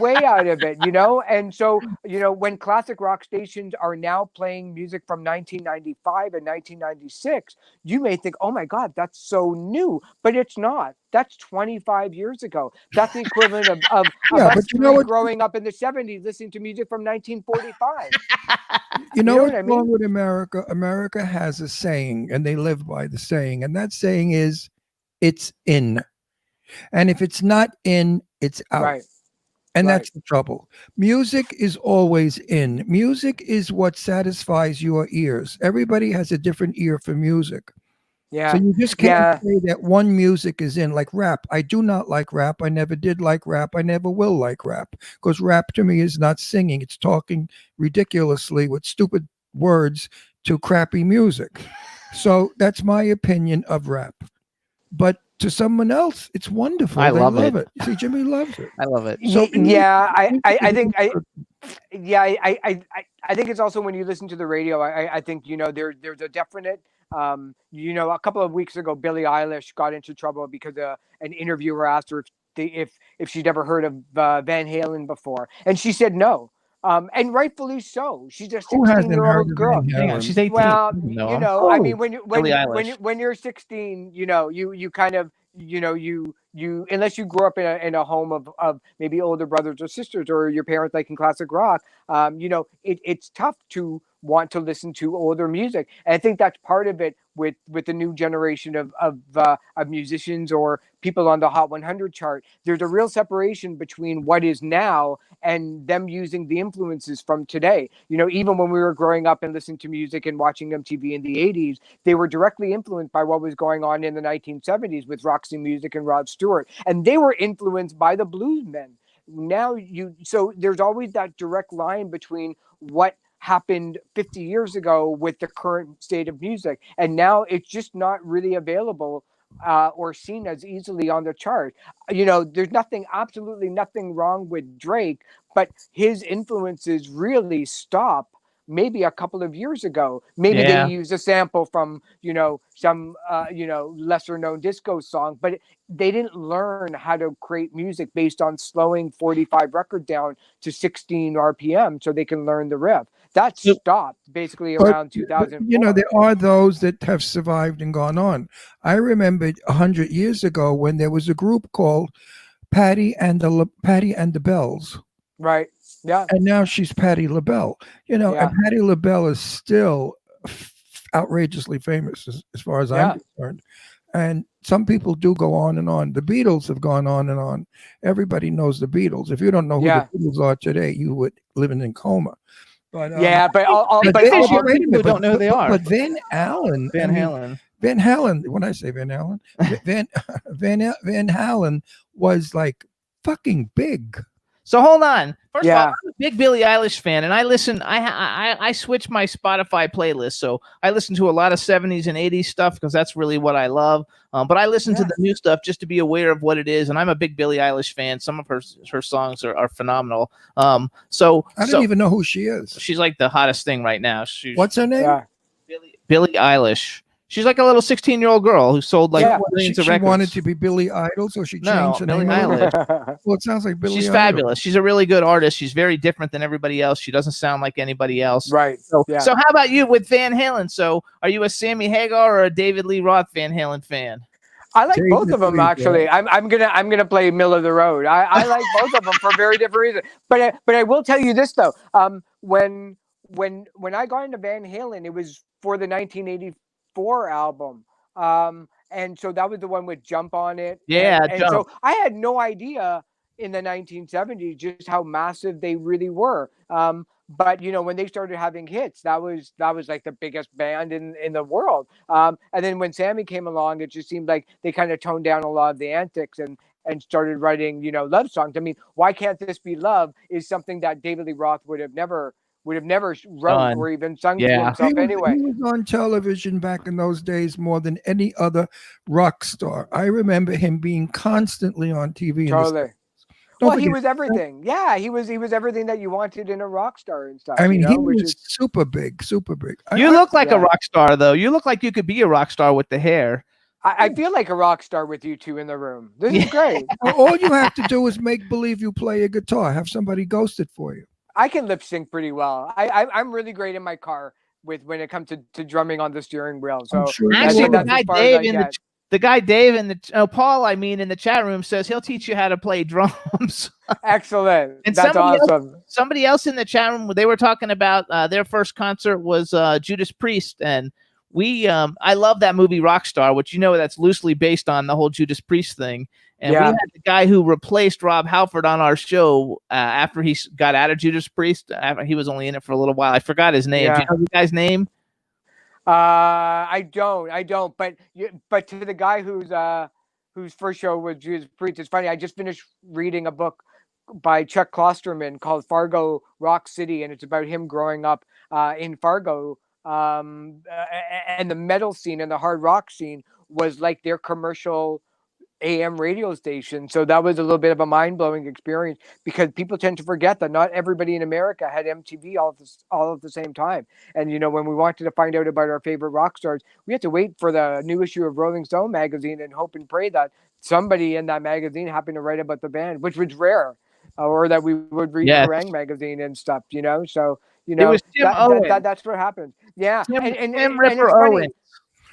way out of it, you know. And so, you know, when classic rock stations are now playing music from 1995 and 1996, you may think, oh my God, that's so new, but it's not. That's 25 years ago. That's the equivalent of us growing up in the 70s listening to music from 1945. You know what's wrong with America? America has a saying, and they live by the saying, and that saying is, it's in. And if it's not in, it's out. Right. And that's the trouble. Music is always in. Music is what satisfies your ears. Everybody has a different ear for music. Yeah. So you just can't say that one music is in, like rap. I do not like rap. I never did like rap. I never will like rap, because rap to me is not singing. It's talking ridiculously with stupid words to crappy music. So that's my opinion of rap. But to someone else, it's wonderful. I they love it. See, Jimmy loves it. I love it. So I think it's also when you listen to the radio, I think, you know, there's a definite, you know, a couple of weeks ago, Billie Eilish got into trouble because an interviewer asked her if she'd ever heard of Van Halen before, and she said no. And rightfully so. She's a 16-year-old girl. Yeah, she's 18. Well, you know, I mean, when you're 16, you know, you kind of, you know, you unless you grew up in a home of maybe older brothers or sisters, or your parents liking classic rock, you know, it's tough to want to listen to older music. And I think that's part of it with the new generation of musicians or people on the Hot 100 chart. There's a real separation between what is now and them using the influences from today. You know, even when we were growing up and listening to music and watching MTV in the 80s, they were directly influenced by what was going on in the 1970s with Roxy Music and Rod Stewart. And they were influenced by the bluesmen. So there's always that direct line between what happened 50 years ago with the current state of music, and now it's just not really available or seen as easily on the chart. You know, there's absolutely nothing wrong with Drake, but his influences really stop maybe a couple of years ago. Maybe they use a sample from, you know, some you know, lesser known disco song, but they didn't learn how to create music based on slowing 45 record down to 16 RPM so they can learn the riff. That stopped basically around 2004. You know, there are those that have survived and gone on. I remember 100 years ago when there was a group called Patty and the Bells. Right. Yeah. And now she's Patti LaBelle. You know, Yeah. and Patti LaBelle is still outrageously famous as far as I'm Yeah. concerned. And some people do go on and on. The Beatles have gone on and on. Everybody knows the Beatles. If you don't know who Yeah. the Beatles are today, you would living in coma. But Yeah, but I think there's young people who don't know who they are. But Van Allen, Van Halen. Van Halen. When I say Van Halen, Van Halen was like fucking big. So hold on. First of all, Yeah. I'm a big Billie Eilish fan, and I listen. I switch my Spotify playlist, so I listen to a lot of 70s and 80s stuff because that's really what I love. But I listen to the new stuff just to be aware of what it is, and I'm a big Billie Eilish fan. Some of her songs are phenomenal. So I didn't even know who she is. she's like the hottest thing right now. What's her name? Yeah. Billie Eilish. She's like a little 16-year-old girl who sold like millions of She records. wanted to be Billie Idol, so she changed her Billie name. Eilish. Well, it sounds like Billie She's Idol. fabulous. She's a really good artist. She's very different than everybody else. She doesn't sound like anybody else. Right. So, Yeah. so how about you with Van Halen? So are you a Sammy Hagar or a David Lee Roth Van Halen fan? I like David both of them Lee, actually. I'm gonna play middle of the road. I like both of them for very different reasons. But I will tell you this though. When I got into Van Halen, it was for the 1984 album. And so that was the one with Jump on it. Yeah, And Jump. so I had no idea in the 1970s just how massive they really were. But you know, when they started having hits, that was like the biggest band in the world. And then when Sammy came along, it just seemed like they kind of toned down a lot of the antics and started writing, you know, love songs. I mean, Why Can't This Be Love is something that David Lee Roth would have never wrote or even sung to himself anyway. He was on television back in those days more than any other rock star. I remember him being constantly on TV. Totally. Don't Well, he forget- was everything. Yeah, he was everything that you wanted in a rock star and stuff. I mean, you he know, which was is super big, super big. You look like a rock star, though. You look like you could be a rock star with the hair. I feel like a rock star with you two in the room. This is great. All you have to do is make believe you play a guitar. Have somebody ghost it for you. I can lip sync pretty well. I'm really great in my car when it comes to drumming on the steering wheel. So sure Actually, that's as far as I get. the guy Dave in the Paul, I mean, in the chat room says he'll teach you how to play drums. Excellent. And That's awesome. Somebody else in the chat room, they were talking about their first concert was Judas Priest, and I love that movie Rockstar, which that's loosely based on the whole Judas Priest thing. And we had the guy who replaced Rob Halford on our show after he got out of Judas Priest. After he was only in it for a little while. I forgot his name. Yeah. Do you know the guy's name? I don't. But to the guy whose first show was Judas Priest, it's funny. I just finished reading a book by Chuck Klosterman called Fargo Rock City, and it's about him growing up in Fargo. And the metal scene and the hard rock scene was like their commercial AM radio station. So that was a little bit of a mind-blowing experience because people tend to forget that not everybody in America had MTV all at the same time. And when we wanted to find out about our favorite rock stars, we had to wait for the new issue of Rolling Stone magazine and hope and pray that somebody in that magazine happened to write about the band, which was rare, or that we would read Kerrang magazine and stuff. So it was Tim Owens. that's what happened. Yeah, Tim Ripper Owens.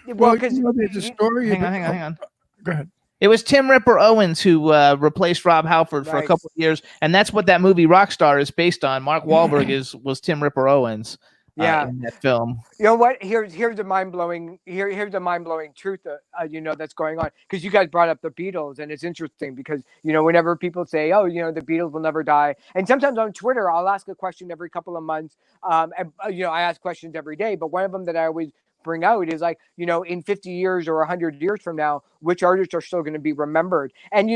Well, there's a story. Hang on. Go ahead. It was Tim Ripper Owens who replaced Rob Halford for a couple of years, and that's what that movie Rockstar is based on. Mark Wahlberg was Tim Ripper Owens. In that film. You know what? Here's the mind blowing. Here's the mind blowing truth. That's going on because you guys brought up the Beatles, and it's interesting because whenever people say, "Oh, the Beatles will never die," and sometimes on Twitter I'll ask a question every couple of months. And I ask questions every day, but one of them that I always bring out is like, in 50 years or 100 years from now, which artists are still going to be remembered? And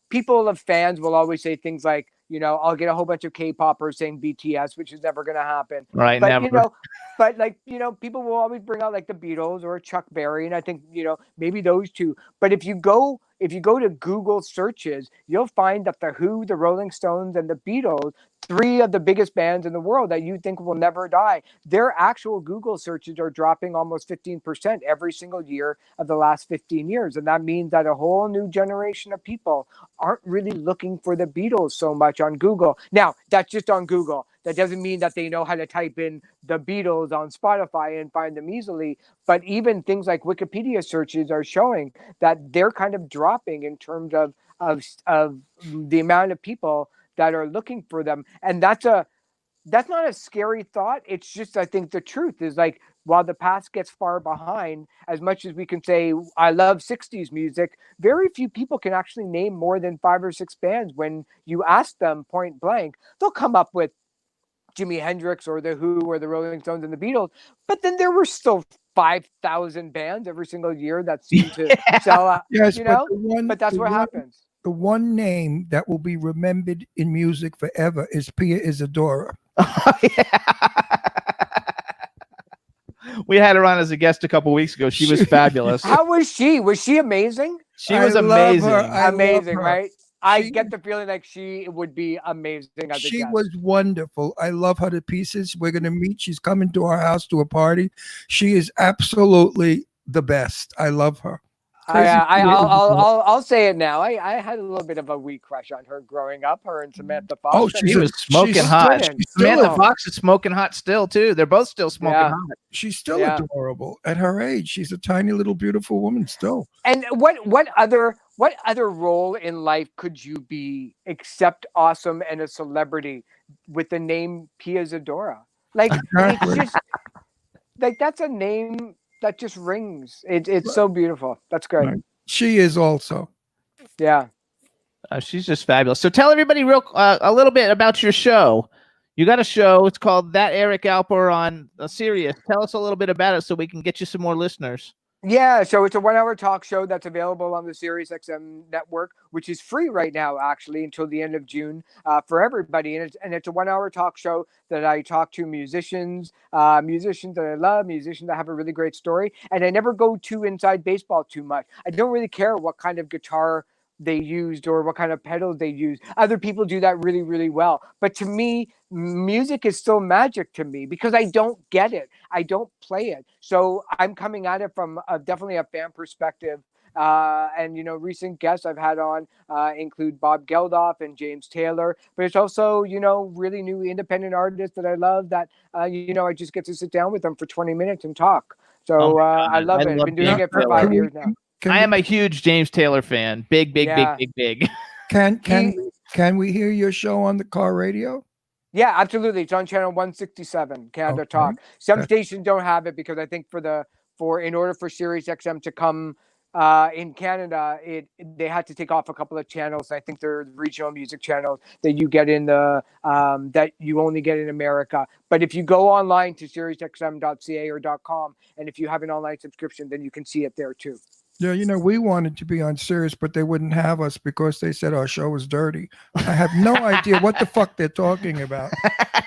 people of fans will always say things like, I'll get a whole bunch of K-poppers saying BTS, which is never going to happen. Right. But, never. But like, people will always bring out like the Beatles or Chuck Berry. And I think, maybe those two. But if you go to Google searches, you'll find that the Who, the Rolling Stones, and the Beatles, three of the biggest bands in the world that you think will never die, their actual Google searches are dropping almost 15% every single year of the last 15 years. And that means that a whole new generation of people aren't really looking for the Beatles so much on Google. Now, that's just on Google. That doesn't mean that they know how to type in the Beatles on Spotify and find them easily. But even things like Wikipedia searches are showing that they're kind of dropping in terms of the amount of people that are looking for them. And that's a that's not a scary thought. It's just, I think the truth is like, while the past gets far behind, as much as we can say, I love 60s music, very few people can actually name more than 5 or 6 bands. When you ask them point blank, they'll come up with Jimi Hendrix or The Who or the Rolling Stones and the Beatles. But then there were still 5,000 bands every single year that seemed to sell out, Yes, you but know? But that's what happens. the one name that will be remembered in music forever is Pia Isadora. We had her on as a guest a couple weeks ago. She was fabulous. How was she? Was she amazing? She was I love amazing. her. I love Amazing, her. right? I She- get the feeling like she would be amazing as a She guest. was wonderful. I love her to pieces. We're going to meet. She's coming to our house to a party. She is absolutely the best. I love her. I'll say it now. I had a little bit of a wee crush on her growing up. Her and Samantha Fox. Oh, She was smoking she's hot. still- she's Samantha still- Fox is smoking hot still too. They're both still smoking Yeah. hot. She's still Yeah. adorable at her age. She's a tiny little beautiful woman still. And what other role in life could you be except awesome and a celebrity with the name Pia Zadora? Like Exactly. it's just like that's a name that just rings. It's so beautiful. That's great. Right. She is also. Yeah. She's just fabulous. So tell everybody a little bit about your show. You got a show. It's called That Eric Alper on Sirius. Tell us a little bit about it so we can get you some more listeners. Yeah, so it's a 1-hour talk show that's available on the SiriusXM network, which is free right now, actually, until the end of June for everybody. And it's a 1-hour talk show that I talk to musicians that I love, musicians that have a really great story. And I never go too inside baseball too much. I don't really care what kind of guitar they used or what kind of pedals they use. Other people do that really, really well. But to me, music is still magic to me because I don't get it. I don't play it. So I'm coming at it from definitely a fan perspective. And, recent guests I've had on include Bob Geldof and James Taylor. But it's also, really new independent artists that I love that, I just get to sit down with them for 20 minutes and talk. So I love it. I've been doing it for 5 years now. I am a huge James Taylor fan. Big. Can we hear your show on the car radio? Yeah, absolutely. It's on channel 167, Canada Talk. Some stations don't have it because I think in order for Sirius XM to come in Canada, they had to take off a couple of channels. I think they're regional music channels that you get in that you only get in America. But if you go online to SiriusXM.ca or .com, and if you have an online subscription, then you can see it there too. Yeah, we wanted to be on Sirius, but they wouldn't have us because they said our show was dirty. I have no idea what the fuck they're talking about.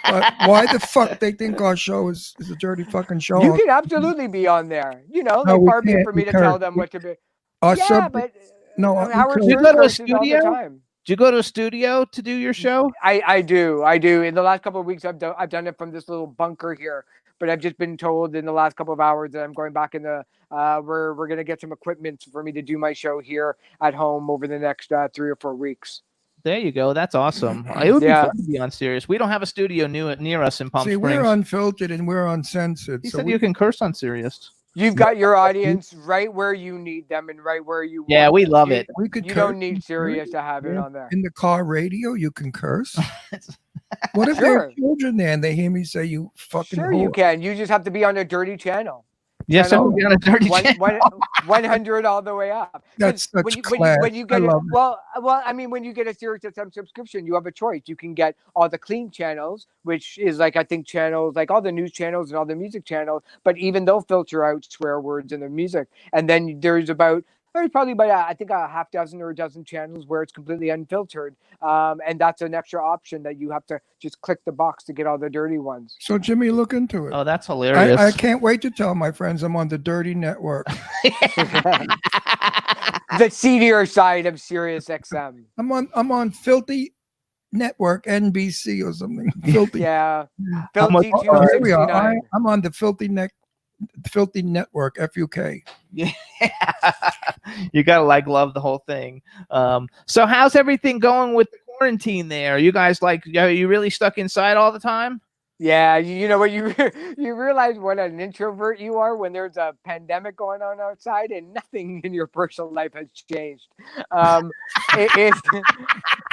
But why the fuck they think our show is a dirty fucking show? You can absolutely be on there. Far be it for me to tell them what to be. Our Howard you go to a studio? all the time. Do you go to a studio to do your show? I do. In the last couple of weeks, I've done it from this little bunker here. But I've just been told in the last couple of hours that I'm going back in we're going to get some equipment for me to do my show here at home over the next 3 or 4 weeks. There you go. That's awesome. It would be fun to be on Sirius. We don't have a studio near us in Palm Springs. We're unfiltered and we're uncensored. He said you can curse on Sirius. You've got your audience right where you need them and right where you want. Yeah, we love it. You don't need Sirius to have it on there. In the car radio, you can curse. What if there are children there and they hear me say you fucking Sure, whore? you can. You just have to be on a dirty channel. Yes, I will be on a dirty channel. 100 all the way up. That's when you get it. When you get a Sirius XM subscription, you have a choice. You can get all the clean channels, which is like I think channels like all the news channels and all the music channels. But even they'll filter out swear words in the music. And then there's probably about I think a half dozen or a dozen channels where it's completely unfiltered, and that's an extra option that you have to just click the box to get all the dirty ones. So Jimmy, look into it. Oh, that's hilarious! I can't wait to tell my friends I'm on the Dirty Network. The seedier side of Sirius XM. I'm on Filthy Network, NBC or something. Filthy. Yeah. Filthy Filthy 269. I'm on the Filthy Network, FUK. Yeah, you gotta love the whole thing. So how's everything going with the quarantine there? You guys are you really stuck inside all the time? Yeah, you know what you realize what an introvert you are when there's a pandemic going on outside and nothing in your personal life has changed.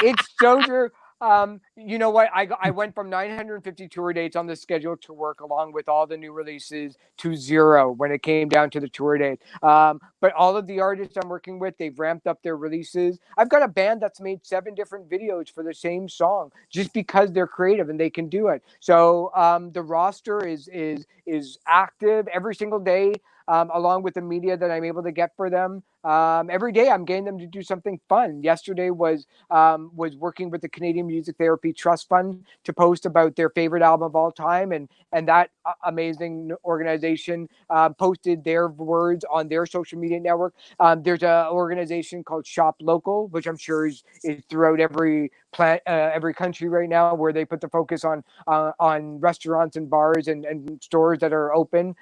It's so true. You know what? I went from 950 tour dates on the schedule to work, along with all the new releases, to 0 when it came down to the tour date. But all of the artists I'm working with, they've ramped up their releases. I've got a band that's made 7 different videos for the same song, just because they're creative and they can do it. So the roster is active every single day. Along with the media that I'm able to get for them. Every day I'm getting them to do something fun. Yesterday was working with the Canadian Music Therapy Trust Fund to post about their favorite album of all time, and that amazing organization posted their words on their social media network. There's an organization called Shop Local, which I'm sure is throughout every country right now, where they put the focus on restaurants and bars and stores that are open.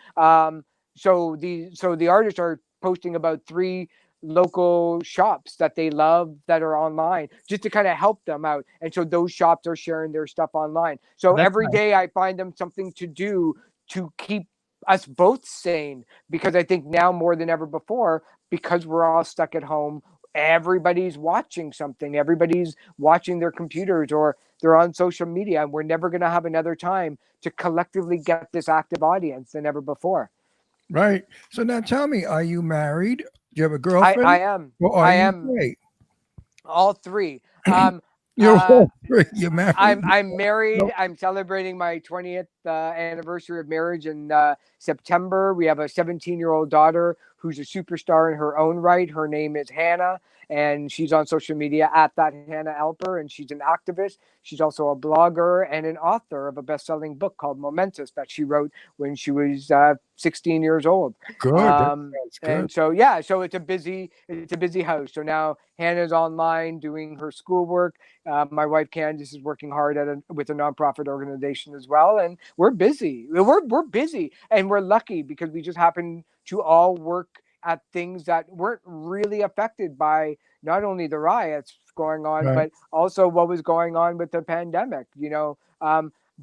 So the artists are posting about 3 local shops that they love that are online, just to kind of help them out. And so those shops are sharing their stuff online. So That's every day I find them something to do to keep us both sane, because I think now more than ever before, because we're all stuck at home, everybody's watching something, everybody's watching their computers, or they're on social media, and we're never going to have another time to collectively get this active audience than ever before. Right. So now tell me, are you married? Do you have a girlfriend? I am. Or are I you am. gay? All 3. You're all three. You're married. I'm married. Nope. I'm celebrating my 20th anniversary of marriage in September. We have a 17-year-old daughter who's a superstar in her own right. Her name is Hannah, and she's on social media at that Hannah Alper, and she's an activist. She's also a blogger and an author of a best-selling book called Momentous that she wrote when she was 16 years old. Good. That sounds good. And so it's a busy house. So now Hannah's online doing her schoolwork. My wife Candice is working hard with a nonprofit organization as well, and we're busy. We're busy, and we're lucky because we just happen to all work at things that weren't really affected by not only the riots going on, Right. but also what was going on with the pandemic.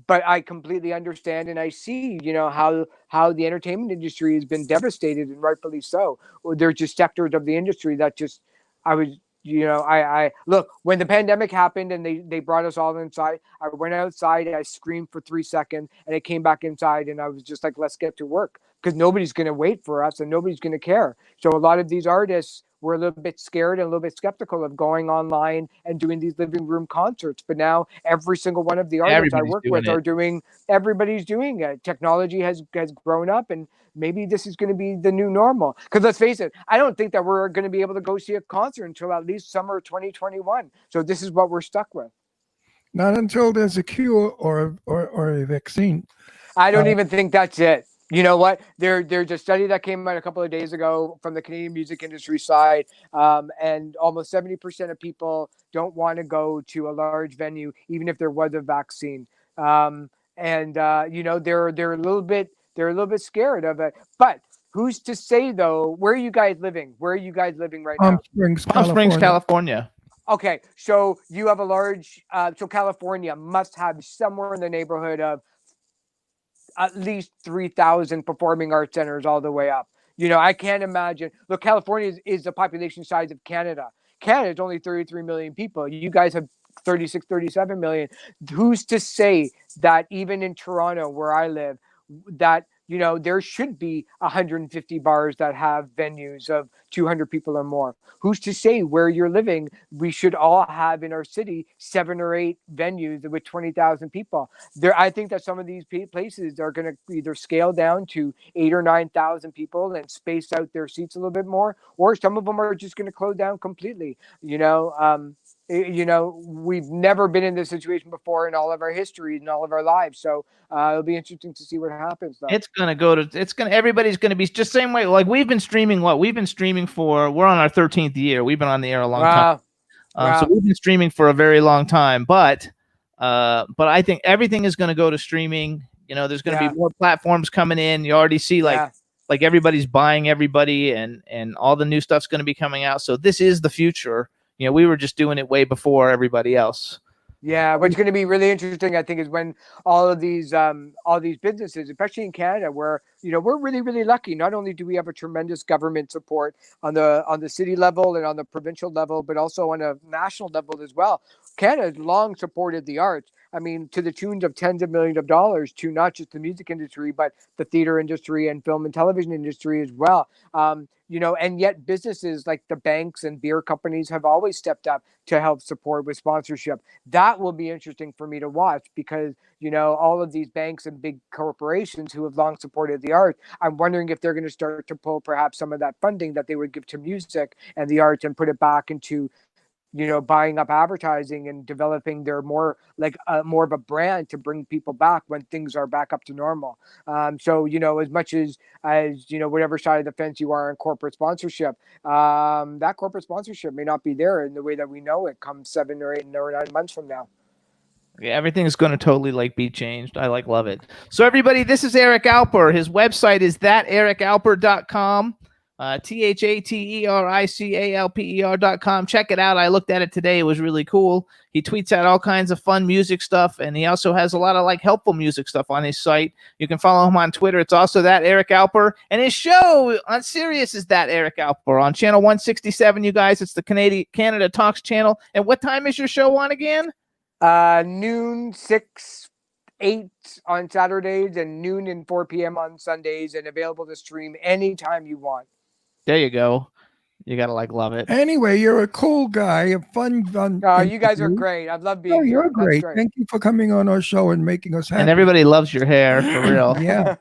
But I completely understand, and I see, how the entertainment industry has been devastated, and rightfully so. There's just sectors of the industry that just, I look, when the pandemic happened and they brought us all inside, I went outside, I screamed for 3 seconds, and I came back inside, and I was just like, let's get to work, because nobody's going to wait for us and nobody's going to care. So a lot of these artists were a little bit scared and a little bit skeptical of going online and doing these living room concerts. But now every single one of the artists I work with everybody's doing it. Technology has grown up, and maybe this is going to be the new normal. Because let's face it, I don't think that we're going to be able to go see a concert until at least summer 2021. So this is what we're stuck with. Not until there's a cure or a vaccine. I don't even think that's it. You know what? There's a study that came out a couple of days ago from the Canadian music industry side, and almost 70% of people don't want to go to a large venue, even if there was a vaccine. They're a little bit scared of it. But who's to say though? Where are you guys living? Where are you guys living right now? Palm Springs, California. Okay, so you have a large. So California must have somewhere in the neighborhood of at least 3,000 performing arts centers all the way up. I can't imagine. Look, California is the population size of Canada. Canada is only 33 million people. You guys have 36, 37 million. Who's to say that even in Toronto, where I live, that there should be 150 bars that have venues of 200 people or more? Who's to say where you're living, we should all have in our city 7 or 8 venues with 20,000 people? I think that some of these places are going to either scale down to 8,000 or 9,000 people and space out their seats a little bit more, or some of them are just going to close down completely. We've never been in this situation before in all of our history, in all of our lives. So it'll be interesting to see what happens, though. Everybody's going to be just same way. Like we've been streaming we're on our 13th year. We've been on the air a long time. So we've been streaming for a very long time, but I think everything is going to go to streaming. There's going to be more platforms coming in. You already see like everybody's buying everybody, and all the new stuff's going to be coming out. So this is the future. We were just doing it way before everybody else. Yeah, what's going to be really interesting, I think, is when all these businesses, especially in Canada, where we're really, really lucky. Not only do we have a tremendous government support on the city level and on the provincial level, but also on a national level as well. Canada long supported the arts. I mean, to the tunes of tens of millions of dollars to not just the music industry, but the theater industry and film and television industry as well. And yet businesses like the banks and beer companies have always stepped up to help support with sponsorship. That will be interesting for me to watch because, all of these banks and big corporations who have long supported the arts, I'm wondering if they're going to start to pull perhaps some of that funding that they would give to music and the arts and put it back into buying up advertising and developing their more of a brand to bring people back when things are back up to normal. So as much as whatever side of the fence you are in corporate sponsorship, that corporate sponsorship may not be there in the way that we know it come 7 or 8 or 9 months from now. Yeah, everything is going to totally be changed. I love it. So everybody, this is Eric Alper. His website is thatericalper.com. THATERICALPER.com. Check it out. I looked at it today. It was really cool. He tweets out all kinds of fun music stuff, and he also has a lot of helpful music stuff on his site. You can follow him on Twitter. It's also that Eric Alper, and his show on Sirius is that Eric Alper on channel 167. You guys, it's the Canada Talks channel. And what time is your show on again? Noon, 6, 8 on Saturdays, and noon and 4 p.m. on Sundays, and available to stream anytime you want. There you go. You gotta love it. Anyway, you're a cool guy, a fun. You guys are great. I've loved being here. You're great. Thank you for coming on our show and making us happy. And everybody loves your hair, for real. Yeah.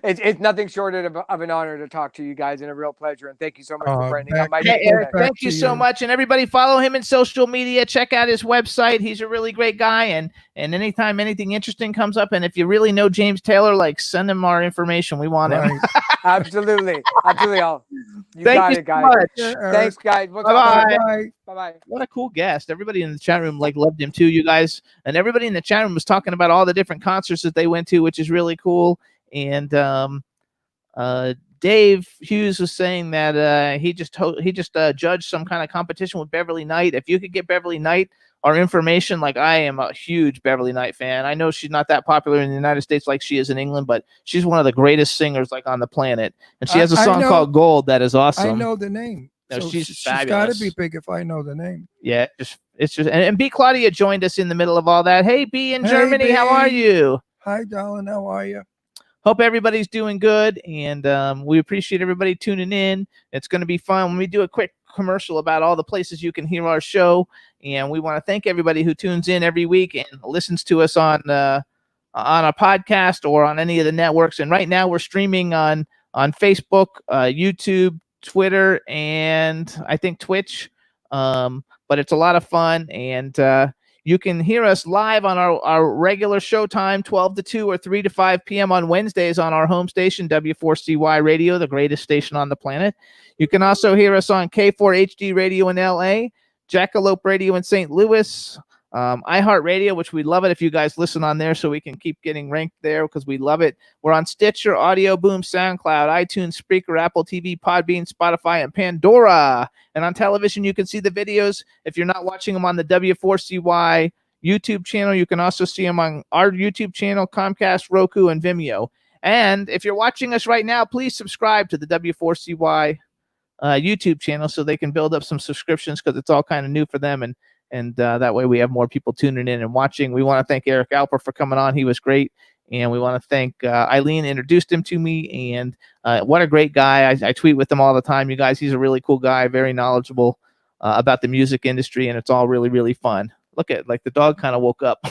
It's nothing short of an honor to talk to you guys and a real pleasure. And thank you so much for brightening up my day. Eric, thank you so much. And everybody follow him in social media. Check out his website. He's a really great guy. And anytime anything interesting comes up, and if you really know James Taylor, send him our information. We want him. Absolutely. You thank got you it, guys. So much. Thanks, guys. Bye-bye. Bye-bye. What a cool guest. Everybody in the chat room loved him too, you guys. And everybody in the chat room was talking about all the different concerts that they went to, which is really cool. And Dave Hughes was saying that he just judged some kind of competition with Beverly Knight. If you could get Beverly Knight our information, I am a huge Beverly Knight fan. I know she's not that popular in the United States like she is in England, but she's one of the greatest singers on the planet. And she has a song called Gold that is awesome. I know the name. No, so she's fabulous. Got to be big if I know the name. Yeah, it's just and B. Claudia joined us in the middle of all that. Hey, B in Germany, B. how are you? Hi, darling, how are you? Hope everybody's doing good, and we appreciate everybody tuning in. It's going to be fun when we do a quick commercial about all the places you can hear our show, and we want to thank everybody who tunes in every week and listens to us on a podcast or on any of the networks. And right now we're streaming on Facebook, YouTube, Twitter, and I think Twitch. But it's a lot of fun, and you can hear us live on our regular show time, 12 to 2 or 3 to 5 p.m. on Wednesdays on our home station, W4CY Radio, the greatest station on the planet. You can also hear us on K4HD Radio in L.A., Jackalope Radio in St. Louis, iHeartRadio, which we love it if you guys listen on there so we can keep getting ranked there because we love it. We're on Stitcher, Audio Boom, SoundCloud, iTunes, Spreaker, Apple TV, Podbean, Spotify, and Pandora. And on television, you can see the videos. If you're not watching them on the W4CY YouTube channel, you can also see them on our YouTube channel, Comcast, Roku, and Vimeo. And if you're watching us right now, please subscribe to the W4CY YouTube channel so they can build up some subscriptions because it's all kind of new for them. And that way we have more people tuning in and watching. We want to thank Eric Alper for coming on. He was great. And we want to thank Eileen, introduced him to me. And what a great guy. I tweet with him all the time, you guys. He's a really cool guy, very knowledgeable about the music industry. And it's all really, really fun. Look at, the dog kind of woke up.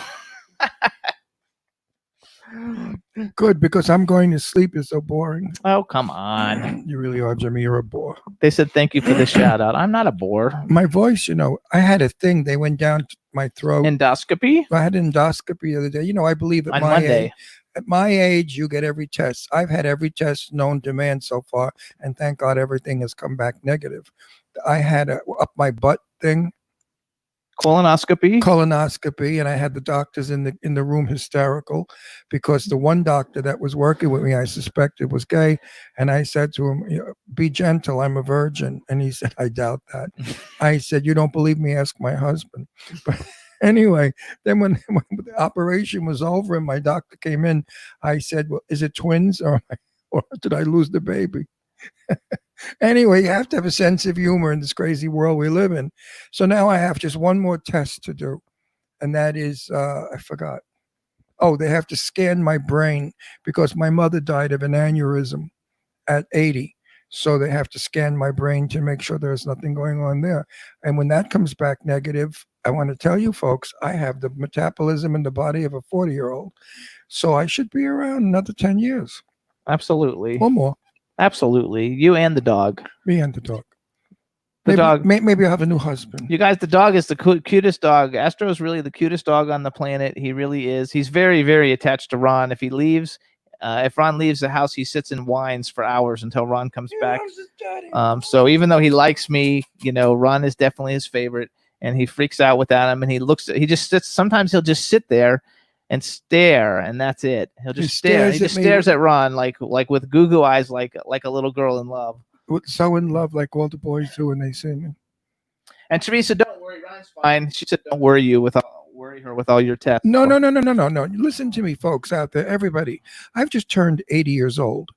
Good, because I'm going to sleep. It's so boring. Oh, come on. You really are, Jimmy. You're a bore. They said thank you for the shout out. I'm not a bore. My voice, I had a thing. They went down to my throat. Endoscopy? I had endoscopy the other day. I believe at my age, you get every test. I've had every test known to man so far, and thank God everything has come back negative. I had a up my butt thing. Colonoscopy, and I had the doctors in the room hysterical because the one doctor that was working with me, I suspected was gay, and I said to him, "Be gentle, I'm a virgin," and he said, "I doubt that." I said, "You don't believe me? Ask my husband." But anyway, then when the operation was over and my doctor came in, I said, "Well, is it twins or did I lose the baby?" Anyway, you have to have a sense of humor in this crazy world we live in. So now I have just one more test to do, and that is, I forgot. Oh, they have to scan my brain because my mother died of an aneurysm at 80. So they have to scan my brain to make sure there's nothing going on there. And when that comes back negative, I want to tell you folks, I have the metabolism in the body of a 40-year-old. So I should be around another 10 years Absolutely. or more. Absolutely. You and the dog. Me and the dog. The dog. Maybe I'll have a new husband. You guys, the dog is the cutest dog. Astro is really the cutest dog on the planet. He really is. He's very, very attached to Ron. If he leaves, if Ron leaves the house, he sits and whines for hours until Ron comes back. So even though he likes me, Ron is definitely his favorite, and he freaks out without him. And he just sits. Sometimes he'll just sit there and stare, and that's it. He'll just stare. He just stares at Ron like with goo eyes, like a little girl in love. So in love, like all the boys do when they see me. And Teresa, don't worry, Ron's fine. She said, "Don't worry her with all your tests." No. Listen to me, folks out there, everybody. I've just turned 80 years old.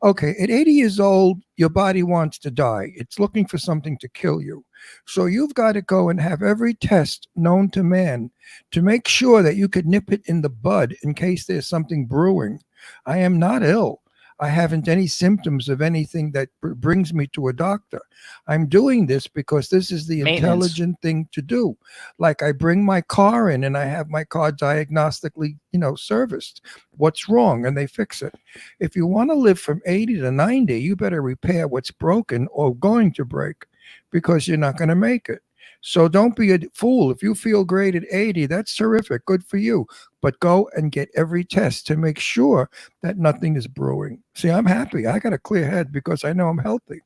Okay, at 80 years old, your body wants to die. It's looking for something to kill you. So you've got to go and have every test known to man to make sure that you could nip it in the bud in case there's something brewing. I am not ill. I haven't any symptoms of anything that brings me to a doctor. I'm doing this because this is the intelligent thing to do. Like I bring my car in and I have my car diagnostically, serviced. What's wrong? And they fix it. If you want to live from 80 to 90, you better repair what's broken or going to break because you're not going to make it. So don't be a fool. If you feel great at 80, that's terrific. Good for you. But go and get every test to make sure that nothing is brewing. See, I'm happy. I got a clear head because I know I'm healthy.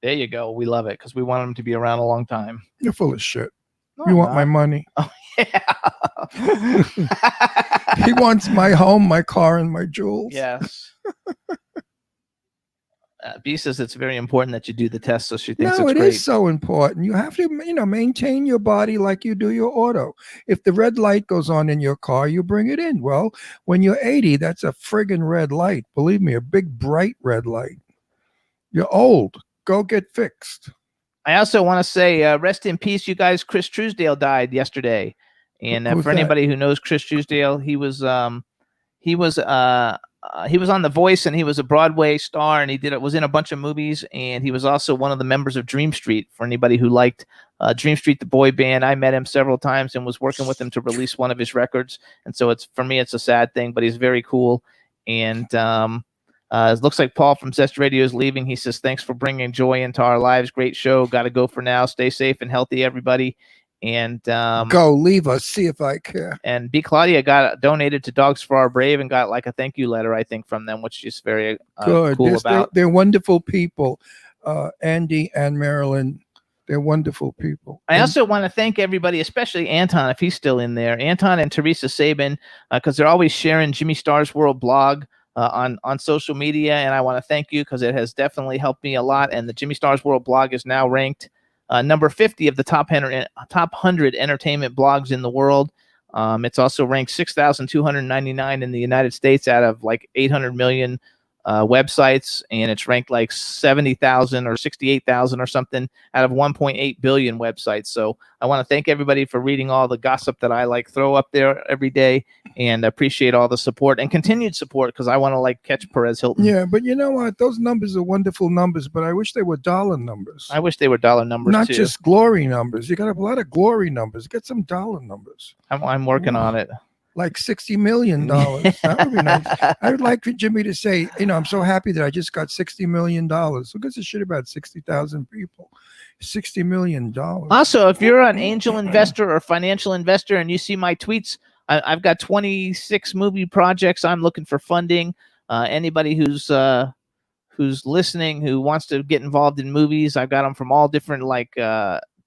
There you go. We love it because we want him to be around a long time. You're full of shit. No, you want my money. Oh, yeah. He wants my home, my car, and my jewels. Yes. B says it's very important that you do the test, so she thinks it's great. No, it is so important. You have to, maintain your body like you do your auto. If the red light goes on in your car, you bring it in. Well, when you're 80, that's a friggin' red light. Believe me, a big, bright red light. You're old. Go get fixed. I also want to say, rest in peace, you guys. Chris Truesdale died yesterday, and for anybody who knows Chris Truesdale, he was on The Voice, and he was a Broadway star, and he was in a bunch of movies, and he was also one of the members of Dream Street. For anybody who liked Dream Street, the boy band, I met him several times and was working with him to release one of his records. And so for me, it's a sad thing, but he's very cool. And it looks like Paul from Zest Radio is leaving. He says, "Thanks for bringing joy into our lives. Great show. Got to go for now. Stay safe and healthy, everybody." And go leave us, see if I care. And B Claudia got donated to Dogs for Our Brave and got like a thank you letter, I think, from them, which is very good. Cool about. They're wonderful people. Andy and Marilyn, they're wonderful people. I also want to thank everybody, especially Anton, if he's still in there. Anton and Teresa Sabin, because they're always sharing Jimmy Star's World blog on social media, and I want to thank you because it has definitely helped me a lot. And the Jimmy Star's World blog is now ranked number 50 of the top 100 entertainment blogs in the world. It's also ranked 6,299 in the United States out of like 800 million websites, and it's ranked like 70,000 or 68,000 or something out of 1.8 billion websites. So I want to thank everybody for reading all the gossip that I throw up there every day, and appreciate all the support and continued support because I want to catch Perez Hilton. Yeah, but you know what? Those numbers are wonderful numbers, but I wish they were dollar numbers. I wish they were dollar numbers, not too. just glory numbers. You got a lot of glory numbers. Get some dollar numbers. I'm working on it. Like $60 million. That would be nice. I would like for Jimmy to say, I'm so happy that I just got $60 million. Who gives a shit about 60,000 people? $60 million. Also, if you're an angel investor or financial investor and you see my tweets, I've got 26 movie projects I'm looking for funding. Anybody who's listening who wants to get involved in movies, I've got them from all different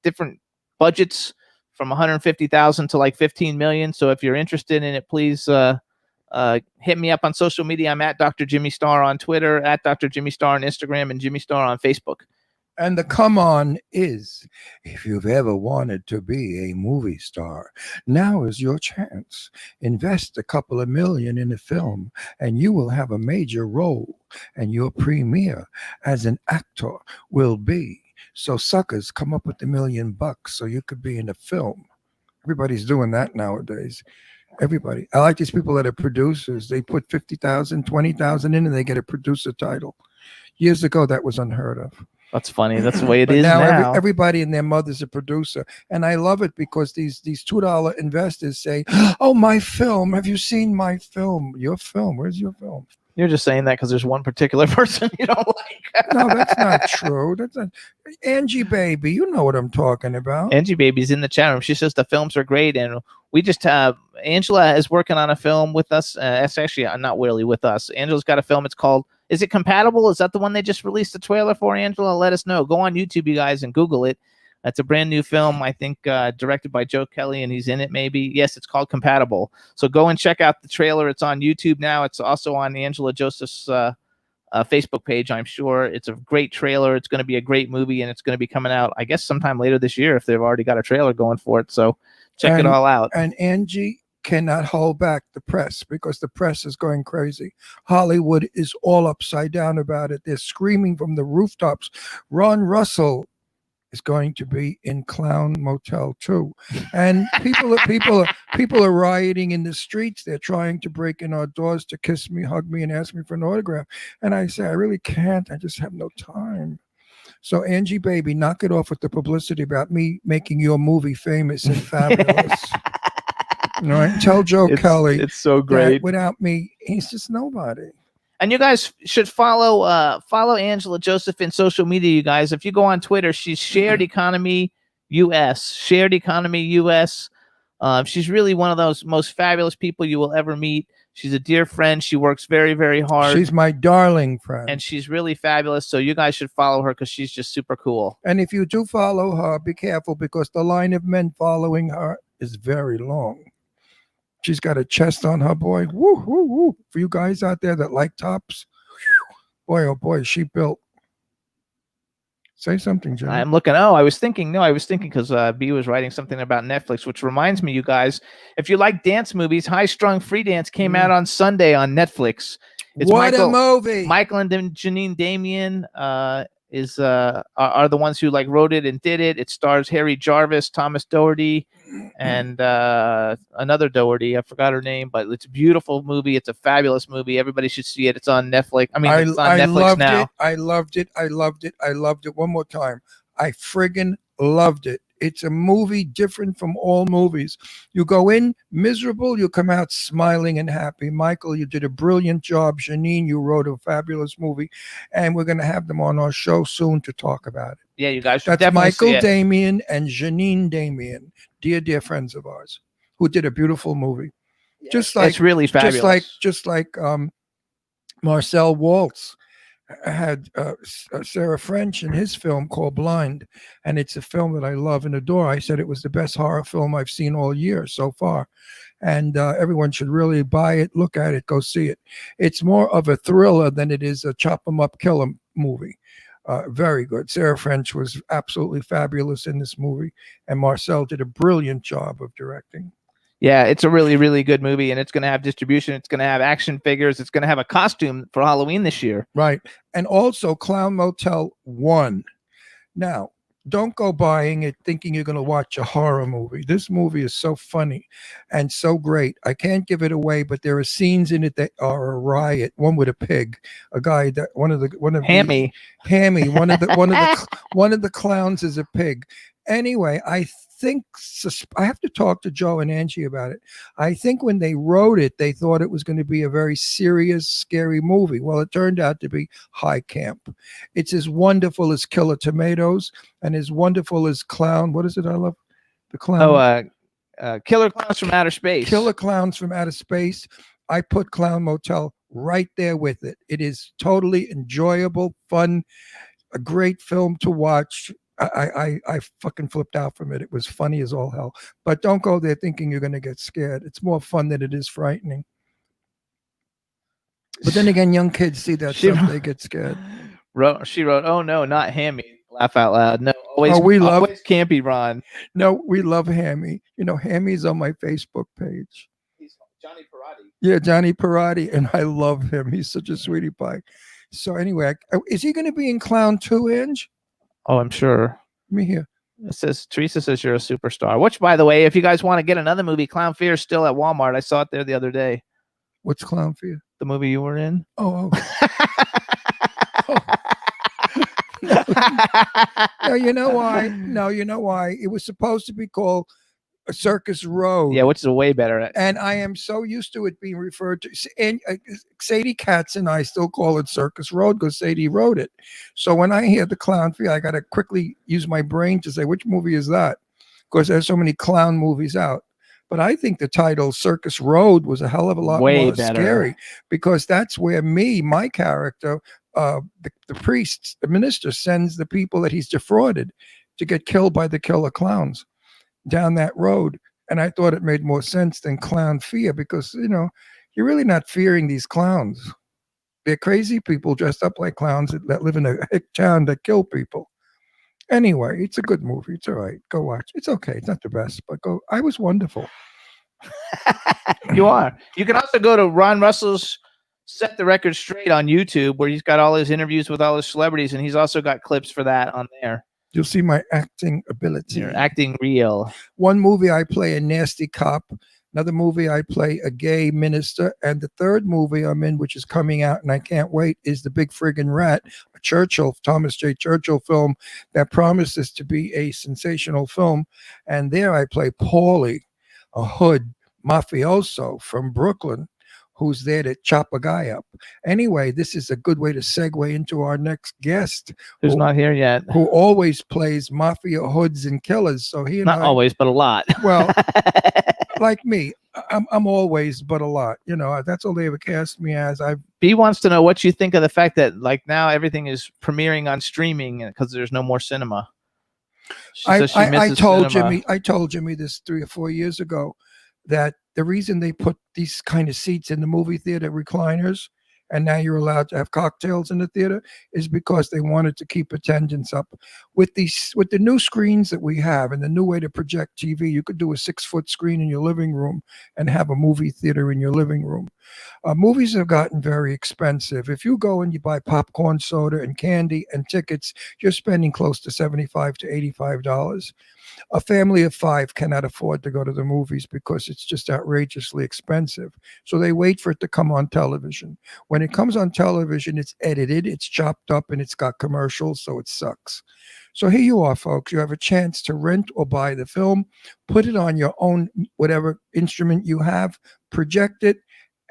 different budgets, from 150,000 to 15 million. So if you're interested in it, please hit me up on social media. I'm at Dr. Jimmy Star on Twitter, at Dr. Jimmy Star on Instagram, and Jimmy Star on Facebook. And the come on is, if you've ever wanted to be a movie star, now is your chance. Invest a couple of million in a film, and you will have a major role, and your premiere as an actor will be. So suckers, come up with $1 million so you could be in a film. Everybody's doing that nowadays. Everybody. I like these people that are producers. They put 50,000, 20,000 in, and they get a producer title. Years ago, that was unheard of. That's funny. That's the way it But is now. everybody and their mother's a producer, and I love it because these $2 investors say, "Oh, my film! Have you seen my film? Your film? Where's your film?" You're just saying that because there's one particular person you don't like. No, that's not true. That's not Angie Baby. You know what I'm talking about. Angie Baby's in the chat room. She says the films are great, and we just Angela is working on a film with us. It's actually not really with us. Angela's got a film. It's called. Is it compatible? Is that the one they just released the trailer for, Angela? Let us know. Go on YouTube, you guys, and Google it. It's a brand new film, I think, directed by Joe Kelly, and he's in it maybe. Yes, it's called Compatible. So go and check out the trailer. It's on YouTube now. It's also on Angela Joseph's Facebook page, I'm sure. It's a great trailer. It's going to be a great movie, and it's going to be coming out, I guess, sometime later this year if they've already got a trailer going for it. So check it all out. And Angie cannot hold back the press because the press is going crazy. Hollywood is all upside down about it. They're screaming from the rooftops. Ron Russell is going to be in Clown Motel 2. And people are rioting in the streets. They're trying to break in our doors to kiss me, hug me, and ask me for an autograph. And I say, I really can't. I just have no time. So Angie Baby, knock it off with the publicity about me making your movie famous and fabulous. All right, tell Joe Kelly. It's so great. Without me, he's just nobody. And you guys should follow Angela Joseph in social media, you guys. If you go on Twitter, she's Shared Economy US. Shared Economy US. She's really one of those most fabulous people you will ever meet. She's a dear friend. She works very, very hard. She's my darling friend. And she's really fabulous. So you guys should follow her because she's just super cool. And if you do follow her, be careful because the line of men following her is very long. She's got a chest on her, boy. Woo, woo, woo. For you guys out there that like tops, boy, oh boy, she built. Say something, Jim. I'm looking. I was thinking because B was writing something about Netflix, which reminds me, you guys, if you like dance movies, High Strung Free Dance came out on Sunday on Netflix. It's what a movie! Michael and Janine Damian are the ones who like wrote it and did it. It stars Harry Jarvis, Thomas Doherty, and another Doherty. I forgot her name, but it's a beautiful movie. It's a fabulous movie. Everybody should see it. It's on Netflix. It's on Netflix now. I loved it. I loved it. I loved it. One more time. I friggin' loved it. It's a movie different from all movies. You go in miserable, you come out smiling and happy. Michael, you did a brilliant job. Janine, you wrote a fabulous movie. And we're going to have them on our show soon to talk about it. Yeah, you guys should That's definitely Michael see it. Damian and Janine Damian, dear friends of ours, who did a beautiful movie. Yeah, just like it's really fabulous. Just like Marcel Waltz had Sarah French in his film called Blind, and it's a film that I love and adore. I said it was the best horror film I've seen all year so far, and everyone should really buy it, look at it, go see it. It's more of a thriller than it is a chop 'em up, kill 'em movie. Very good. Sarah French was absolutely fabulous in this movie, and Marcel did a brilliant job of directing. Yeah, it's a really, really good movie, and it's going to have distribution. It's going to have action figures. It's going to have a costume for Halloween this year. Right. And also Clown Motel 1. Now, don't go buying it thinking you're going to watch a horror movie. This movie is so funny and so great. I can't give it away, but there are scenes in it that are a riot. One with a pig, a guy that one of Hammy. One of the clowns is a pig. Anyway, I think I have to talk to Joe and Angie about it. I think when they wrote it, they thought it was going to be a very serious, scary movie. Well, it turned out to be high camp. It's as wonderful as Killer Tomatoes and as wonderful as Clown. What is it? I love the Clown. Killer Clowns from Outer Space. Killer Clowns from Outer Space. I put Clown Motel right there with it. It is totally enjoyable, fun, a great film to watch. I fucking flipped out from it. It was funny as all hell. But don't go there thinking you're going to get scared. It's more fun than it is frightening. But then again, young kids see that stuff, they get scared. She wrote, "Oh no, not Hammy." Laugh out loud. No, always, Oh, we love- always campy Ron. No, we love Hammy. You know, Hammy's on my Facebook page. He's Johnny Parati. Yeah, Johnny Parati, and I love him. He's such a sweetie pie. So anyway, is he going to be in Clown 2, Ange? Oh, I'm sure. Let me hear. It says Teresa says you're a superstar. Which, by the way, if you guys want to get another movie, Clown Fear is still at Walmart. I saw it there the other day. What's Clown Fear? The movie you were in. Oh. No, you know why? No, you know why? It was supposed to be called Circus Road. Yeah, which is a way better. And I am so used to it being referred to. And Sadie Katz and I still call it Circus Road because Sadie wrote it. So when I hear the Clown Fear, I got to quickly use my brain to say, which movie is that? Because there's so many clown movies out. But I think the title Circus Road was a hell of a lot Way more better. scary because that's where my character, the priest, the minister, sends the people that he's defrauded to get killed by the killer clowns down that road. And I thought it made more sense than Clown Fear because, you know, you're really not fearing these clowns. They're crazy people dressed up like clowns that live in a hick town that kill people. Anyway, it's a good movie. It's all right. Go watch. It's okay. It's not the best, but go. I was wonderful. You are. You can also go to Ron Russell's Set the Record Straight on YouTube, where he's got all his interviews with all his celebrities, and he's also got clips for that on there. You'll see my acting ability. You're acting real. One movie I play a nasty cop. Another movie I play a gay minister. And the third movie I'm in, which is coming out and I can't wait, is The Big Friggin' Rat, a Thomas J. Churchill film that promises to be a sensational film. And there I play Paulie, a hood mafioso from Brooklyn who's there to chop a guy up. Anyway, this is a good way to segue into our next guest. Who's not here yet. Who always plays mafia hoods and killers. So he and Not always, but a lot. Well, like me, I'm always but a lot. You know, that's all they ever cast me as. B wants to know what you think of the fact that like now everything is premiering on streaming because there's no more cinema. I told Jimmy this 3 or 4 years ago that the reason they put these kind of seats in the movie theater, recliners, and now you're allowed to have cocktails in the theater, is because they wanted to keep attendance up. With the new screens that we have and the new way to project TV, you could do a 6-foot screen in your living room and have a movie theater in your living room. Movies have gotten very expensive. If you go and you buy popcorn, soda, and candy and tickets, you're spending close to $75 to $85. A family of 5 cannot afford to go to the movies because it's just outrageously expensive. So they wait for it to come on television. When it comes on television, it's edited, it's chopped up, and it's got commercials, so it sucks. So here you are, folks. You have a chance to rent or buy the film, put it on your own, whatever instrument you have, project it,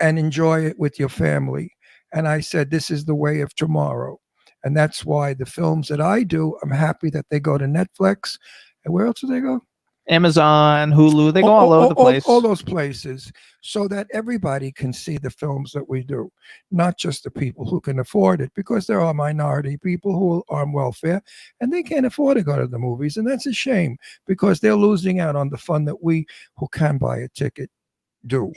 and enjoy it with your family. And I said, this is the way of tomorrow. And that's why the films that I do, I'm happy that they go to Netflix. And where else do they go? Amazon, Hulu, they go all over the place. All those places, so that everybody can see the films that we do, not just the people who can afford it, because there are minority people who are on welfare and they can't afford to go to the movies. And that's a shame because they're losing out on the fun that we who can buy a ticket do.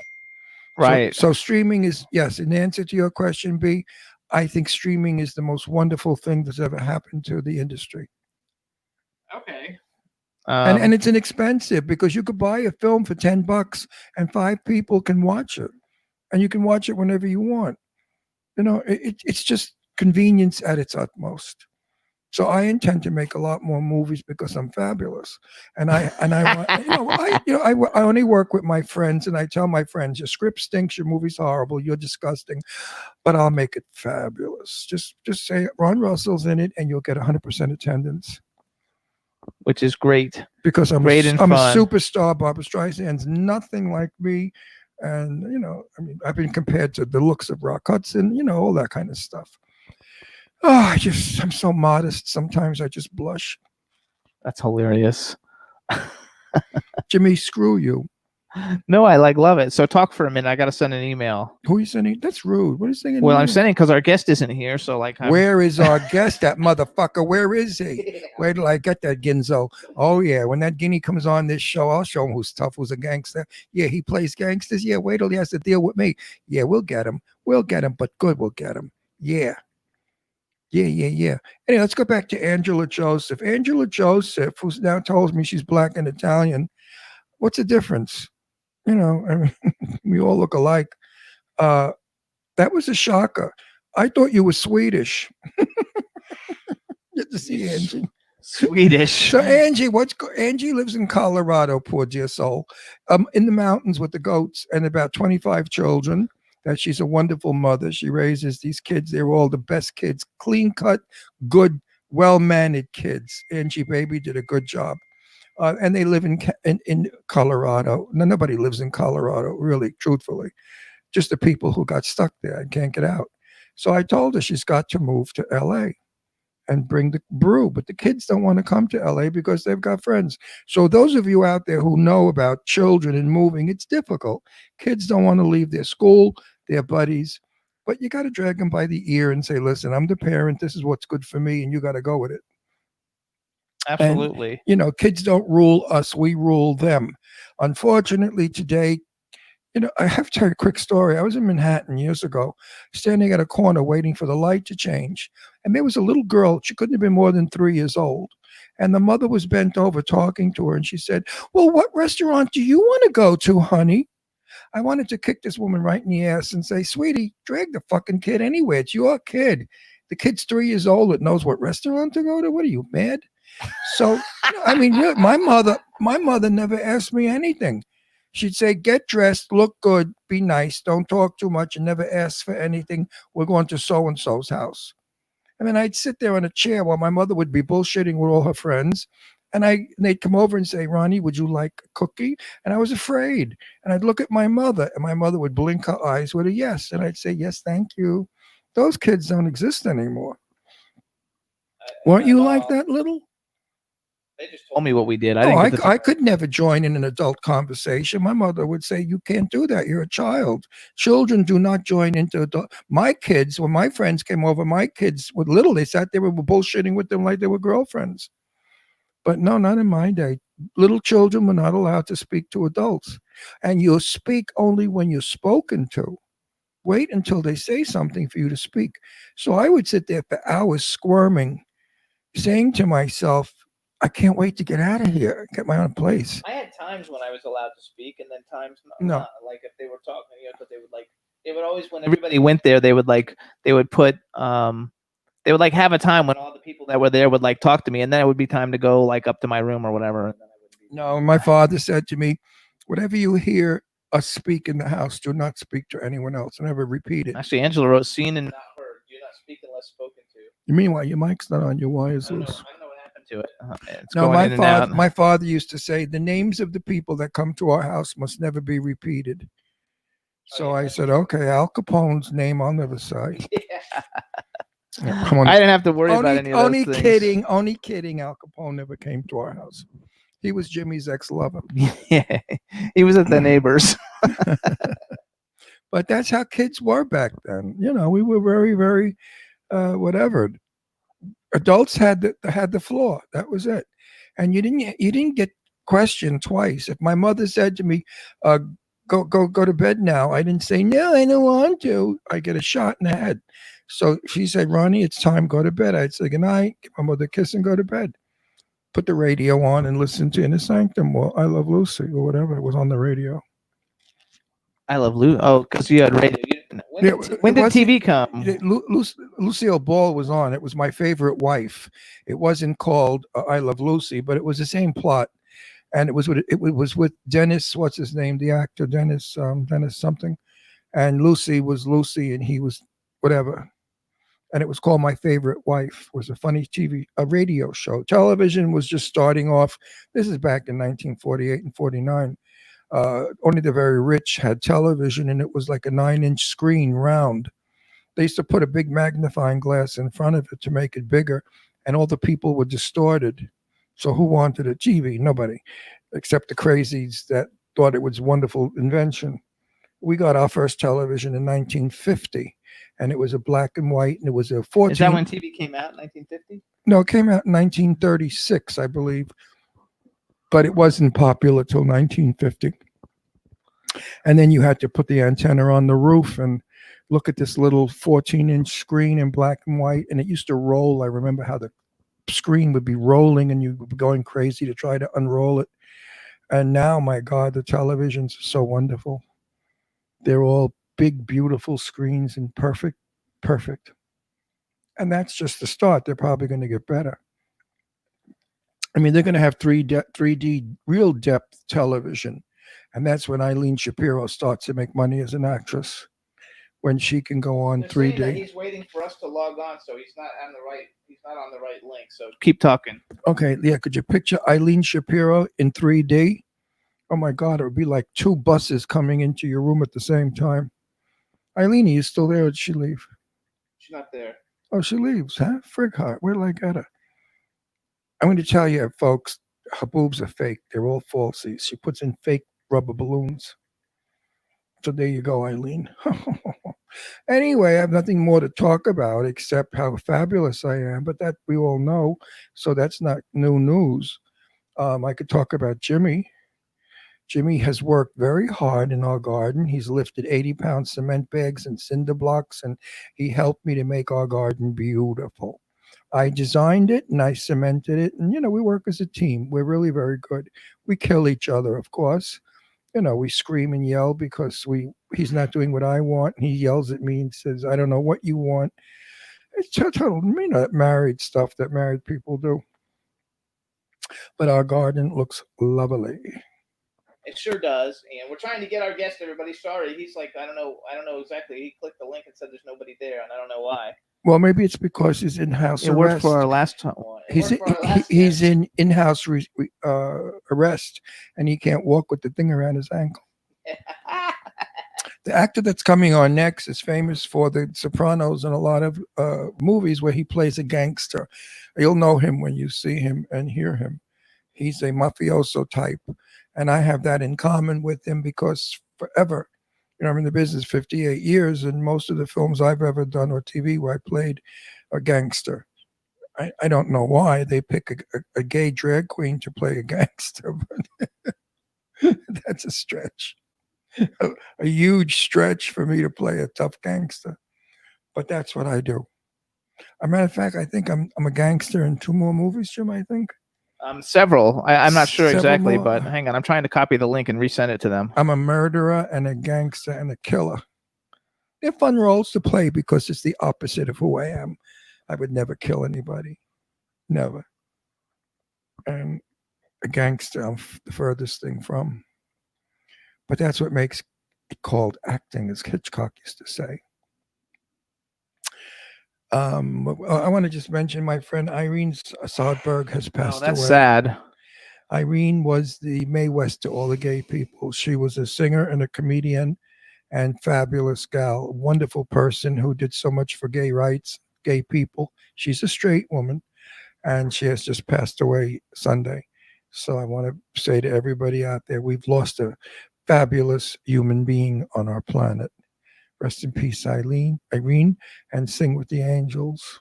Right. So streaming is, yes, in answer to your question, B, I think streaming is the most wonderful thing that's ever happened to the industry. Okay. And it's inexpensive because you could buy a film for $10 and 5 people can watch it, and you can watch it whenever you want. You know, it's just convenience at its utmost. So I intend to make a lot more movies because I'm fabulous, and I only work with my friends, and I tell my friends, your script stinks, your movie's horrible, you're disgusting, but I'll make it fabulous. Just say Ron Russell's in it, and you'll get 100% attendance. Which is great. Because I'm great a and fun. superstar. Barbara Streisand's nothing like me. And, you know, I mean, I've been compared to the looks of Rock Hudson, you know, all that kind of stuff. Oh, I'm so modest. Sometimes I just blush. That's hilarious. Jimmy, screw you. No, I love it. So talk for a minute. I got to send an email. Who are you sending? That's rude. What are you saying? Well, I'm sending because our guest isn't here. So where is our guest? That motherfucker. Where is he? Where till I get that Ginzo? Oh yeah, when that guinea comes on this show, I'll show him who's tough, who's a gangster. Yeah, he plays gangsters. Yeah, wait till he has to deal with me. Yeah, we'll get him. We'll get him. But good, we'll get him. Yeah. Yeah. Anyway, let's go back to Angela Joseph. Angela Joseph, who now tells me she's black and Italian. What's the difference? I mean, we all look alike. That was a shocker. I thought you were Swedish. Good to see Angie. Swedish. So Angie, Angie lives in Colorado, poor dear soul, in the mountains with the goats and about 25 children. That she's a wonderful mother. She raises these kids. They're all the best kids, clean cut, good, well-mannered kids. Angie Baby did a good job. And they live in Colorado. No, nobody lives in Colorado, really, truthfully. Just the people who got stuck there and can't get out. So I told her she's got to move to L.A. and bring the brew. But the kids don't want to come to LA because they've got friends. So those of you out there who know about children and moving, it's difficult. Kids don't want to leave their school, their buddies, but you got to drag them by the ear and say, listen, I'm the parent. This is what's good for me. And you got to go with it. Absolutely. And, kids don't rule us. We rule them. Unfortunately, today, I have to tell you a quick story. I was in Manhattan years ago, standing at a corner waiting for the light to change. And there was a little girl. She couldn't have been more than 3 years old. And the mother was bent over talking to her. And she said, well, what restaurant do you want to go to, honey? I wanted to kick this woman right in the ass and say, sweetie, drag the fucking kid anywhere. It's your kid. The kid's 3 years old. It knows what restaurant to go to. What are you, mad? So, I mean, really, my mother never asked me anything. She'd say, get dressed, look good, be nice, don't talk too much, and never ask for anything. We're going to so-and-so's house. I mean, I'd sit there on a chair while my mother would be bullshitting with all her friends. And they'd come over and say, Ronnie, would you like a cookie? And I was afraid. And I'd look at my mother, and my mother would blink her eyes with a yes. And I'd say, yes, thank you. Those kids don't exist anymore. Weren't you like that, little? They just told me what we did. I could never join in an adult conversation. My mother would say, you can't do that. You're a child. Children do not join into adult. My kids, when my friends came over, my kids were little. They sat there and were bullshitting with them like they were girlfriends. But no, not in my day. Little children were not allowed to speak to adults. And you'll speak only when you're spoken to. Wait until they say something for you to speak. So I would sit there for hours squirming, saying to myself, I can't wait to get out of here, get my own place. I had times when I was allowed to speak, and then times not. Like if they were talking, but they would always, when everybody went there, they would put they would have a time when all the people that were there would talk to me, and then it would be time to go up to my room or whatever. And then I would be no, my father said to me, whatever you hear us speak in the house, do not speak to anyone else. I never repeat it. Actually, Angela wrote, seen and not heard. Do not speak unless spoken to. You mean why your mic's not on, your wire's loose? I don't know what happened to it. It's no, going in and out. My father used to say, the names of the people that come to our house must never be repeated. So I said, okay, Al Capone's name I'll never say. Yeah, come on. I didn't have to worry about any of those things. Only kidding. Al Capone never came to our house. He was Jimmy's ex-lover. Yeah, he was at the neighbors. But that's how kids were back then. We were very, very, whatever. Adults had the floor. That was it. And you didn't get questioned twice. If my mother said to me, go to bed now, I didn't say, no, I don't want to. I get a shot in the head. So she said, Ronnie, it's time, go to bed. I'd say goodnight, give my mother a kiss and go to bed. Put the radio on and listen to Inner Sanctum or I Love Lucy or whatever. It was on the radio. I Love Lucy. Oh, because you had radio. When did TV come? Lucille Ball was on. It was My Favorite Wife. It wasn't called I Love Lucy, but it was the same plot. And it was with Dennis, what's his name? The actor, Dennis something. And Lucy was Lucy and he was whatever. And it was called My Favorite Wife. It was a funny a radio show. Television was just starting off. This is back in 1948 and 49. Only the very rich had television, and it was like a 9-inch screen, round. They used to put a big magnifying glass in front of it to make it bigger, and all the people were distorted. So who wanted a TV? Nobody, except the crazies that thought it was a wonderful invention. We got our first television in 1950. And it was a black and white, and it was a 14. Is that when TV came out in 1950? No, it came out in 1936, I believe. But it wasn't popular till 1950. And then you had to put the antenna on the roof, and look at this little 14-inch screen in black and white, and it used to roll. I remember how the screen would be rolling and you would be going crazy to try to unroll it. And now, my God, the televisions are so wonderful. They're all big, beautiful screens and perfect. And that's just the start. They're probably going to get better. I mean, they're going to have 3D real depth television. And that's when Eileen Shapiro starts to make money as an actress, when she can go on 3D. That he's waiting for us to log on, so he's not on the right link. So keep talking. Okay, yeah, could you picture Eileen Shapiro in 3D? Oh my God, it would be like 2 buses coming into your room at the same time. Eileen, are you still there, or did she leave? She's not there. Oh, she leaves, huh? Frig her. Where did I get her? I'm going to tell you, folks, her boobs are fake. They're all falsies. She puts in fake rubber balloons. So there you go, Eileen. Anyway, I have nothing more to talk about except how fabulous I am, but that we all know, so that's not new news. I could talk about Jimmy. Jimmy has worked very hard in our garden. He's lifted 80-pound cement bags and cinder blocks, and he helped me to make our garden beautiful. I designed it and I cemented it, and, we work as a team. We're really very good. We kill each other, of course. We scream and yell because he's not doing what I want. And he yells at me and says, I don't know what you want. It's total, married stuff that married people do. But our garden looks lovely. It sure does. And we're trying to get our guest, everybody. Sorry. He's like, I don't know exactly. He clicked the link and said there's nobody there, and I don't know why. Well, maybe it's because he's in-house arrest. It worked for our last time. He's in-house arrest, and he can't walk with the thing around his ankle. The actor that's coming on next is famous for The Sopranos and a lot of movies where he plays a gangster. You'll know him when you see him and hear him. He's a mafioso type, and I have that in common with him because forever, I'm in the business 58 years, and most of the films I've ever done or TV where I played a gangster. I don't know why they pick a gay drag queen to play a gangster, but that's a stretch. A huge stretch for me to play a tough gangster. But that's what I do. As a matter of fact, I think I'm a gangster in 2 more movies, Jim, I think. Several. I'm not sure Several exactly, more. but hang on. I'm trying to copy the link and resend it to them. I'm a murderer and a gangster and a killer. They're fun roles to play because it's the opposite of who I am. I would never kill anybody. Never. And a gangster, I'm the furthest thing from. But that's what makes it called acting, as Hitchcock used to say. I want to just mention my friend Irene Sodberg has passed away. That's sad. Irene was the Mae West to all the gay people. She was a singer and a comedian and fabulous gal, wonderful person who did so much for gay rights, gay people. She's a straight woman, and she has just passed away Sunday. So I want to say to everybody out there, we've lost a fabulous human being on our planet. Rest in peace, Irene, and sing with the angels.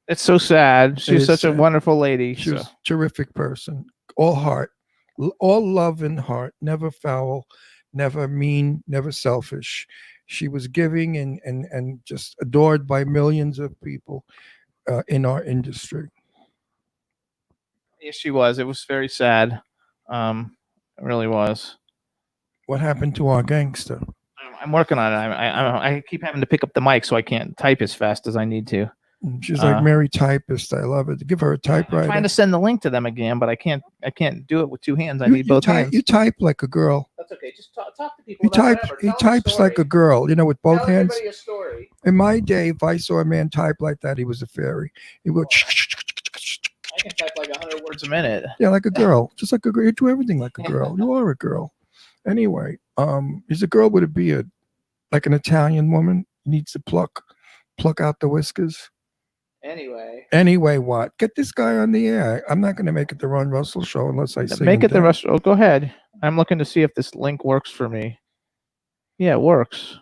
It's so sad. She's such a wonderful lady. She was a terrific person. All heart, all love and heart, never foul, never mean, never selfish. She was giving and just adored by millions of people in our industry. Yes, she was. It was very sad. It really was. What happened to our gangster? I'm working on it. I keep having to pick up the mic, so I can't type as fast as I need to. She's like Mary Typist. I love it. Give her a typewriter. I'm trying to send the link to them again, but I can't do it with 2 hands. I need both hands. You type like a girl. That's okay. Just talk to people. He types like a girl, with both hands. Tell everybody a story. In my day, if I saw a man type like that, he was a fairy. He would. I can type like 100 words a minute. Yeah, like a girl. Just like a girl. You do everything like a girl. You are a girl. Anyway, he's a girl with a beard, like an Italian woman. Needs to pluck out the whiskers. Anyway, what? Get this guy on the air. I'm not going to make it the Ron Russell show unless I sing. Make it the Russell. Oh, go ahead. I'm looking to see if this link works for me. Yeah, it works.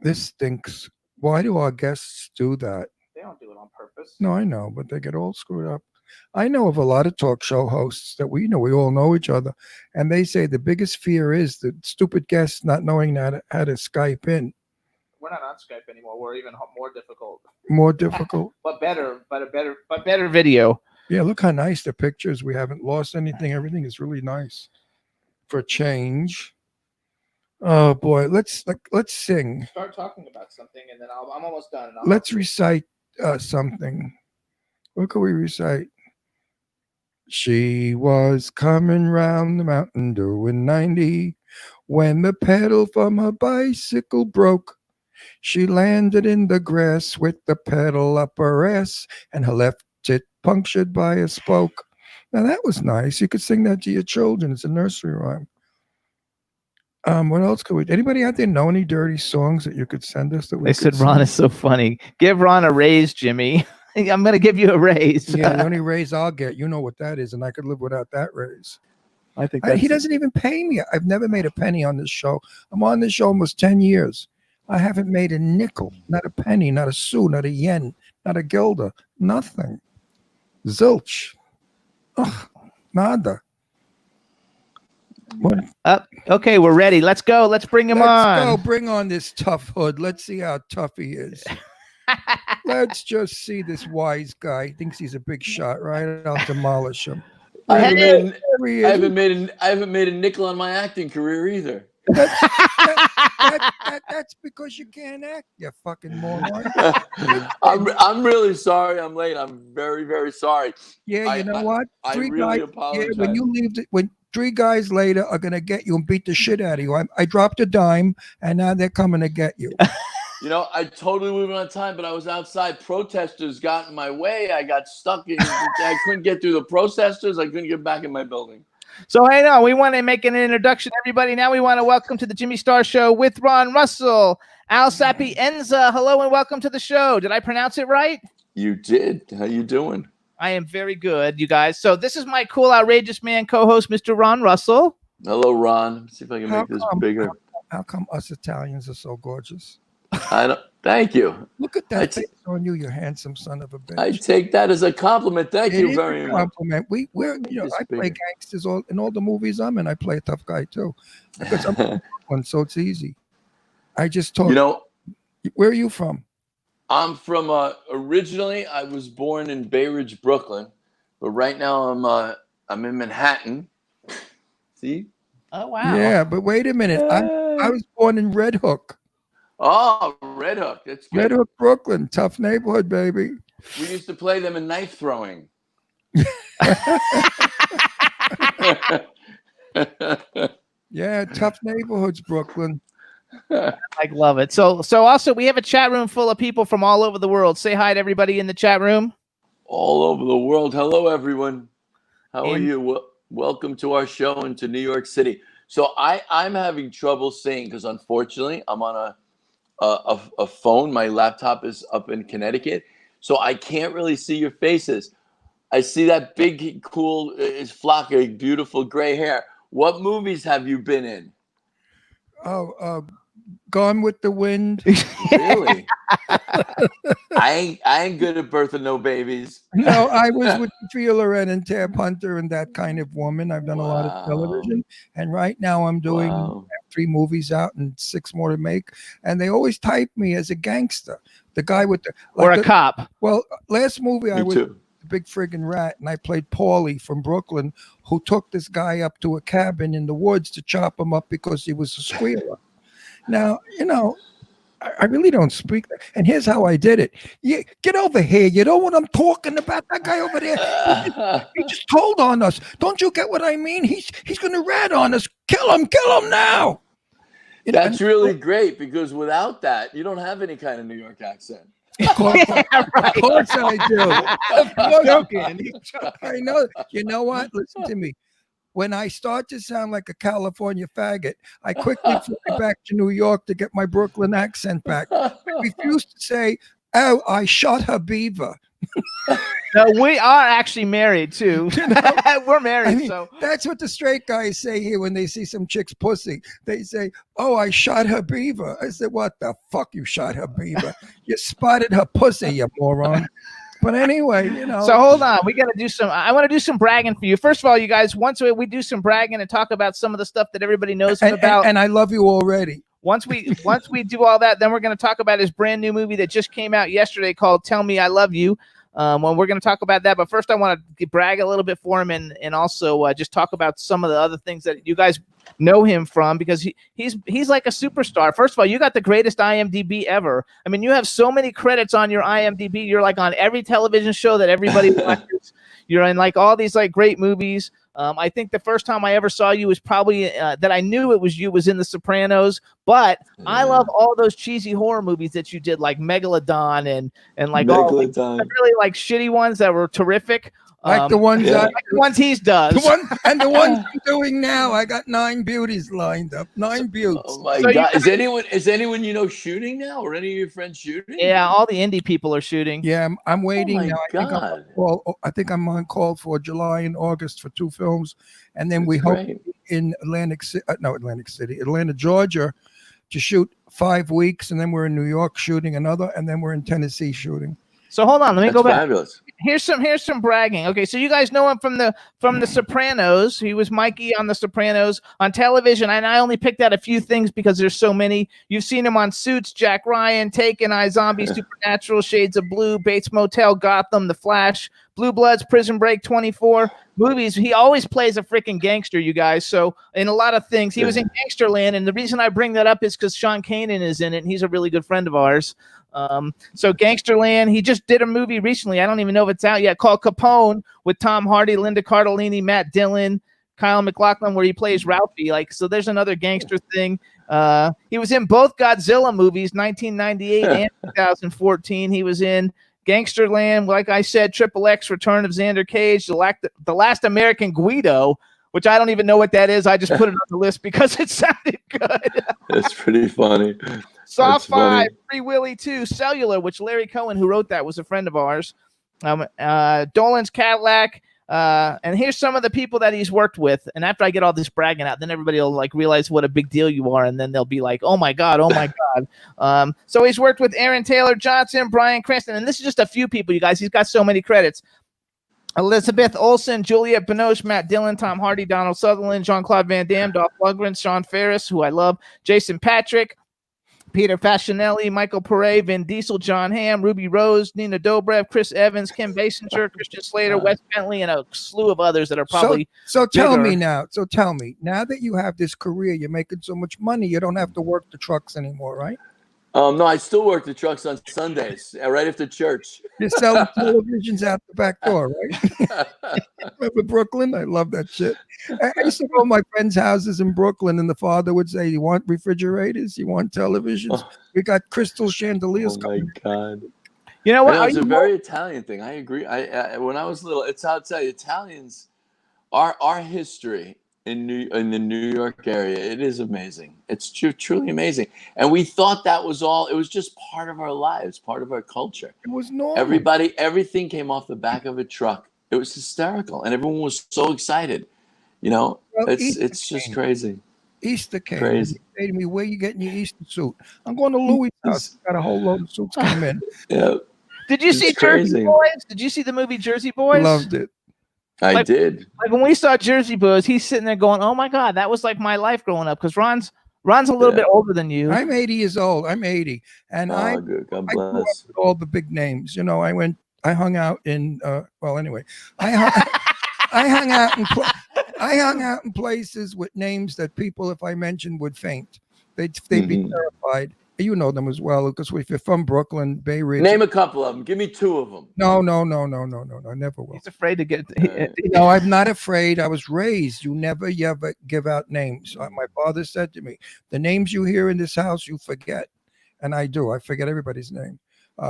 This stinks. Why do our guests do that? They don't do it on purpose. No, I know, but they get all screwed up. I know of a lot of talk show hosts that we all know each other, and they say the biggest fear is the stupid guests not knowing how to Skype in. we're not on Skype anymore. We're even more difficult. More difficult. But better video. Yeah, look how nice the pictures. We haven't lost anything. Everything is really nice for change. Oh boy, let's sing. Start talking about something, and then I'm almost done. Let's recite something. What can we recite? She was coming round the mountain doing 90 when the pedal from her bicycle broke. She landed in the grass with the pedal up her ass and her left tit punctured by a spoke. Now that was nice. You could sing that to your children. It's a nursery rhyme. What else could we? Anybody out there know any dirty songs that you could send us? They said Ron is so funny. Give Ron a raise, Jimmy. I'm going to give you a raise. Yeah, the only raise I'll get, you know what that is, and I could live without that raise. I think he doesn't even pay me. I've never made a penny on this show. I'm on this show almost 10 years. I haven't made a nickel, not a penny, not a sou, not a yen, not a guilder, nothing. Zilch. Ugh, nada. What? Okay, we're ready. Let's go. Let's bring him on. Let's go. Bring on this tough hood. Let's see how tough he is. Let's just see this wise guy. He thinks he's a big shot, right? I'll demolish him. I haven't made a nickel on my acting career either. That's because you can't act, you fucking moron. I'm really sorry. I'm late. I'm very, very sorry. Yeah, you know what? I really apologize. Yeah, when you leave, when 3 guys later are gonna get you and beat the shit out of you. I dropped a dime, and now they're coming to get you. You know, I totally moved on time, but I was outside. Protesters got in my way. I got stuck in. I couldn't get through the protesters. I couldn't get back in my building. So, hey, no, we want to make an introduction, everybody. Now we want to welcome to the Jimmy Star Show with Ron Russell, Al Sapienza. Hello and welcome to the show. Did I pronounce it right? You did. How you doing? I am very good, you guys. So this is my cool, outrageous man co-host, Mr. Ron Russell. Hello, Ron. Let's see if I can make this bigger. How come us Italians are so gorgeous? I don't. Thank you. Look at that face on you, you handsome son of a bitch. I take that as a compliment. Thank you very much. Compliment. We're I play gangsters in all the movies I'm in. I play a tough guy too, because I'm one, so it's easy. I just told you. Where are you from? I'm from originally I was born in Bay Ridge, Brooklyn, but right now I'm in Manhattan. See? Oh wow. Yeah, but wait a minute. I was born in Red Hook. Oh, Red Hook. That's good. Red Hook, Brooklyn. Tough neighborhood, baby. We used to play them in knife throwing. Yeah, tough neighborhoods, Brooklyn. I love it. So also we have a chat room full of people from all over the world. Say hi to everybody in the chat room. All over the world. Hello, everyone. How are you? Welcome to our show and to New York City. So I'm having trouble seeing because unfortunately I'm on a phone. My laptop is up in Connecticut, so I can't really see your faces. I see that big, cool flock of beautiful gray hair. What movies have you been in? Gone with the Wind. Really? I ain't good at birth of no babies. No, I was with Sophia Loren and Tab Hunter and that kind of woman. I've done a lot of television, and right now I'm doing 3 movies out and 6 more to make. And they always type me as a gangster, the guy with the a cop. Well, last movie I was too. The Big Friggin' Rat, and I played Paulie from Brooklyn, who took this guy up to a cabin in the woods to chop him up because he was a squealer. Now, I really don't speak that. And here's how I did it. Yeah, get over here. You know what I'm talking about? That guy over there. He just told on us. Don't you get what I mean? He's going to rat on us. Kill him now. That's really great because without that, you don't have any kind of New York accent. Of course, of course I do. Of course I know. You know what? Listen to me. When I start to sound like a California faggot, I quickly fly back to New York to get my Brooklyn accent back. I refuse to say, "Oh, I shot her beaver." No, we are actually married too. We're married. I mean, so that's what the straight guys say here when they see some chick's pussy. They say, "Oh, I shot her beaver." I said, "What the fuck? You shot her beaver? You spotted her pussy, you moron." But anyway, So hold on, we got to do some. I want to do some bragging for you. First of all, you guys, once we do some bragging and talk about some of the stuff that everybody knows about. And I love you already. once we do all that, then we're going to talk about his brand new movie that just came out yesterday called Tell Me I Love You. When we're going to talk about that, but first I want to brag a little bit for him and also just talk about some of the other things that you guys know him from, because he's like a superstar. First of all, you got the greatest IMDb ever. I mean, you have so many credits on your IMDb. You're like on every television show that everybody watches. You're in like all these like great movies. I think the first time I ever saw you was probably that I knew it was you was in The Sopranos, but I love all those cheesy horror movies that you did, like Megalodon and like all like, really like shitty ones that were terrific. Like the ones like the ones he's does. The ones I'm doing now. I got 9 beauties lined up. 9 beauties. Oh my God. Is anyone you know shooting now, or any of your friends shooting? Yeah, all the indie people are shooting. Yeah, I'm waiting oh my now. God. I think I'm on call for July and August for 2 films, and then we hope in Atlanta, Georgia, to shoot 5 weeks, and then we're in New York shooting another, and then we're in Tennessee shooting. So hold on, let me go back. Fabulous. Here's some bragging. Okay, so you guys know him from the Sopranos. He was Mikey on the Sopranos on television, and I only picked out a few things because there's so many. You've seen him on Suits, Jack Ryan, Taken, iZombie, Supernatural, Shades of Blue, Bates Motel, Gotham, The Flash, Blue Bloods, Prison Break, 24 movies. He always plays a freaking gangster, you guys. So in a lot of things, he was in Gangsterland, and the reason I bring that up is because Sean Kanan is in it, and he's a really good friend of ours. So Gangsterland, he just did a movie recently. I don't even know if it's out yet, called Capone with Tom Hardy, Linda Cardellini, Matt Dillon, Kyle MacLachlan, where he plays Ralphie. Like, so there's another gangster thing. He was in both Godzilla movies, 1998 and 2014. He was in Gangsterland, like I said, Triple X, Return of Xander Cage, The Last American Guido, which I don't even know what that is. I just put it on the list because it sounded good. That's pretty funny. Saw 5, Free Willy 2, Cellular, which Larry Cohen, who wrote that, was a friend of ours. Dolan's Cadillac. And here's some of the people that he's worked with. And after I get all this bragging out, then everybody will like realize what a big deal you are. And then they'll be like, oh my God, oh my God. So he's worked with Aaron Taylor Johnson, Bryan Cranston. And this is just a few people, you guys. He's got so many credits. Elizabeth Olsen, Juliette Binoche, Matt Dillon, Tom Hardy, Donald Sutherland, Jean-Claude Van Damme, Dolph Lundgren, Sean Ferris, who I love, Jason Patrick, Peter Facinelli, Michael Pare, Vin Diesel, John Hamm, Ruby Rose, Nina Dobrev, Chris Evans, Kim Basinger, Christian Slater, Wes Bentley, and a slew of others that are probably So tell me now that you have this career, you're making so much money, you don't have to work the trucks anymore, right? No, I still work the trucks on Sundays, right after church. You're selling televisions out the back door, right? Remember Brooklyn? I love that shit. I used to go to my friends' houses in Brooklyn, and the father would say, "You want refrigerators? You want televisions? We got crystal chandeliers." Oh my God! You know what? It's a very Italian thing. I agree. I when I was little, I'll tell you, Italians, our history in the New York area, it is amazing. It's truly amazing. And we thought that was all. It was just part of our lives, part of our culture. It was normal. Everything came off the back of a truck. It was hysterical, and everyone was so excited. You know, it's just crazy. Easter came. Crazy. He said to me, "Where you getting your Easter suit?" I'm going to Louis' house. Got a whole load of suits come in. Yeah. Did you see Jersey Boys? Did you see the movie Jersey Boys? Loved it. I did. Like when we saw Jersey Boys, he's sitting there going, "Oh my God, that was like my life growing up." Because Ron's a little bit older than you. I'm 80 years old. I'm 80, and I grew up with all the big names. You know, I hung out in. I hung out in places with names that people, if I mentioned, would faint. They'd be terrified. You know them as well, because if you're from Brooklyn, Bay Ridge. Name a couple of them. Give me 2 of them. No. I never will. He's afraid to get. No, I'm not afraid. I was raised. You never ever give out names. My father said to me, "The names you hear in this house, you forget," and I do. I forget everybody's name.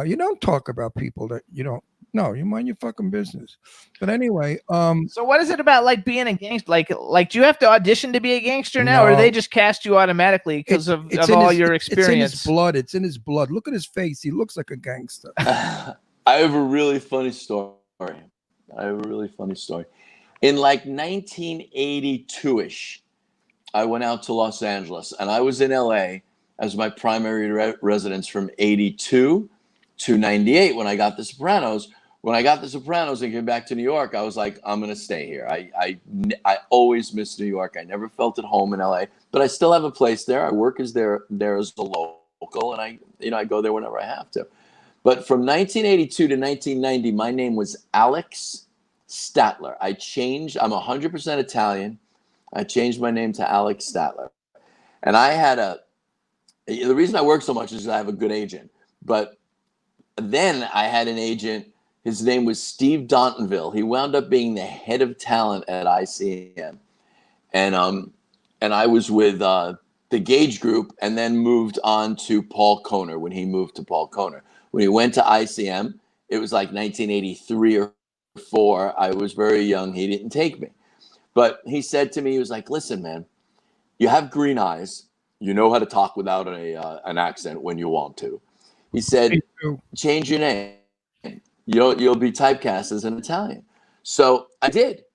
You don't talk about people that you don't. No, you mind your fucking business. But anyway, so what is it about like being a gangster? Like do you have to audition to be a gangster now, or they just cast you automatically because of all your experience? It's in his blood. It's in his blood. Look at his face. He looks like a gangster. I have a really funny story. In like 1982-ish, I went out to Los Angeles, and I was in LA as my primary residence from 82 to 98 when I got The Sopranos. when I got The Sopranos and came back to New York, I was like, I'm going to stay here. I always missed New York. I never felt at home in LA, but I still have a place there. I work there as a local, and I go there whenever I have to. But from 1982 to 1990, my name was Alex Statler. I'm 100% Italian. I changed my name to Alex Statler. And the reason I work so much is I have a good agent. But then I had an agent. His name was Steve Dontonville. He wound up being the head of talent at ICM. And I was with the Gage Group and then moved on to Paul Kohner when he moved to Paul Kohner. When he went to ICM, it was like 1983 or 4. I was very young. He didn't take me. But he said to me, he was like, listen, man, you have green eyes. You know how to talk without an accent when you want to. He said, change your name. You'll be typecast as an Italian. So I did.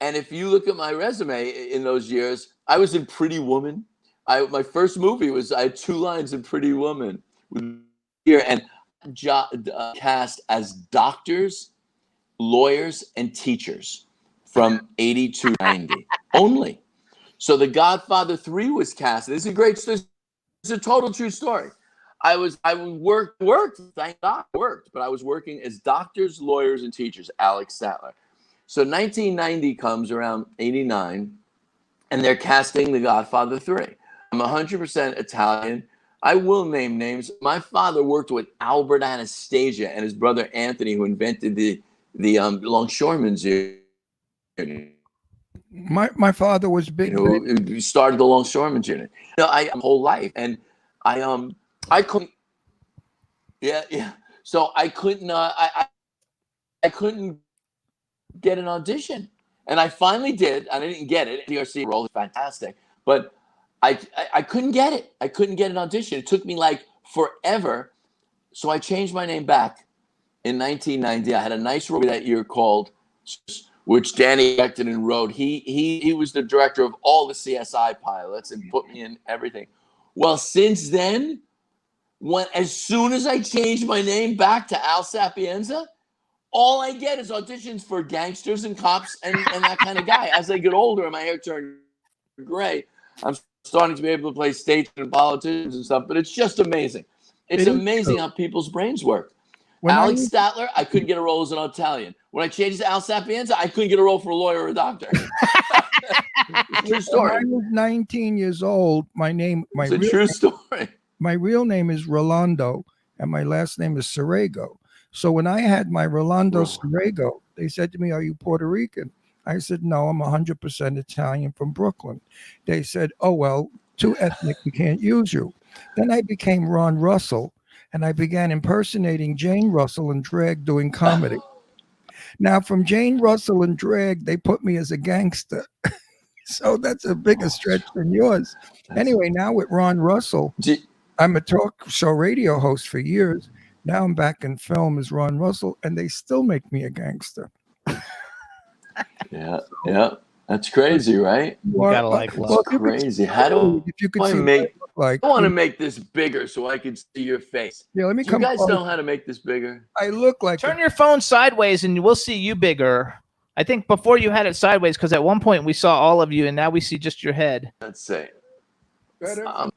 And if you look at my resume in those years, I was in Pretty Woman. My first movie I had 2 lines in Pretty Woman here, and cast as doctors, lawyers, and teachers from 80 to 90 only. So The Godfather 3 was cast. This is a great story. It's a total true story. I worked, thank God, but I was working as doctors, lawyers, and teachers, Alex Statler. So 1990 comes around 89, and they're casting The Godfather 3. I'm 100% Italian. I will name names. My father worked with Albert Anastasia and his brother Anthony, who invented the Longshoremen's Union. My father was big. Who started the Longshoremen's Unit. My whole life, and I couldn't. Yeah. So I couldn't. I couldn't get an audition, and I finally did. And I didn't get it. The DRC role is fantastic, but I couldn't get it. I couldn't get an audition. It took me like forever. So I changed my name back in 1990. I had a nice role that year called, which Danny directed and wrote. He was the director of all the CSI pilots and put me in everything. Well, since then, as soon as I changed my name back to Al Sapienza, all I get is auditions for gangsters and cops and that kind of guy. As I get older and my hair turned gray, I'm starting to be able to play states and politicians and stuff. But it's just amazing. It's amazing how people's brains work. Alex Statler, I couldn't get a role as an Italian. When I changed to Al Sapienza, I couldn't get a role for a lawyer or a doctor. True story. When I was 19 years old, it's a true story. My real name is Rolando, and my last name is Serrego. So when I had my Rolando Serrego, they said to me, "Are you Puerto Rican?" I said, "No, I'm 100% Italian from Brooklyn." They said, "Oh, well, too ethnic, we can't use you." Then I became Ron Russell, and I began impersonating Jane Russell in drag doing comedy. Now, from Jane Russell in drag, they put me as a gangster. So that's a bigger stretch than yours. Anyway, now with Ron Russell, I'm a talk show radio host for years. Now I'm back in film as Ron Russell, and they still make me a gangster. Yeah. That's crazy, right? You gotta like love. It's crazy. How do I want to make this bigger so I can see your face? Yeah, let me come. You guys know how to make this bigger? I look like. Turn your phone sideways, and we'll see you bigger. I think before you had it sideways, because at one point we saw all of you, and now we see just your head. Let's see. Better.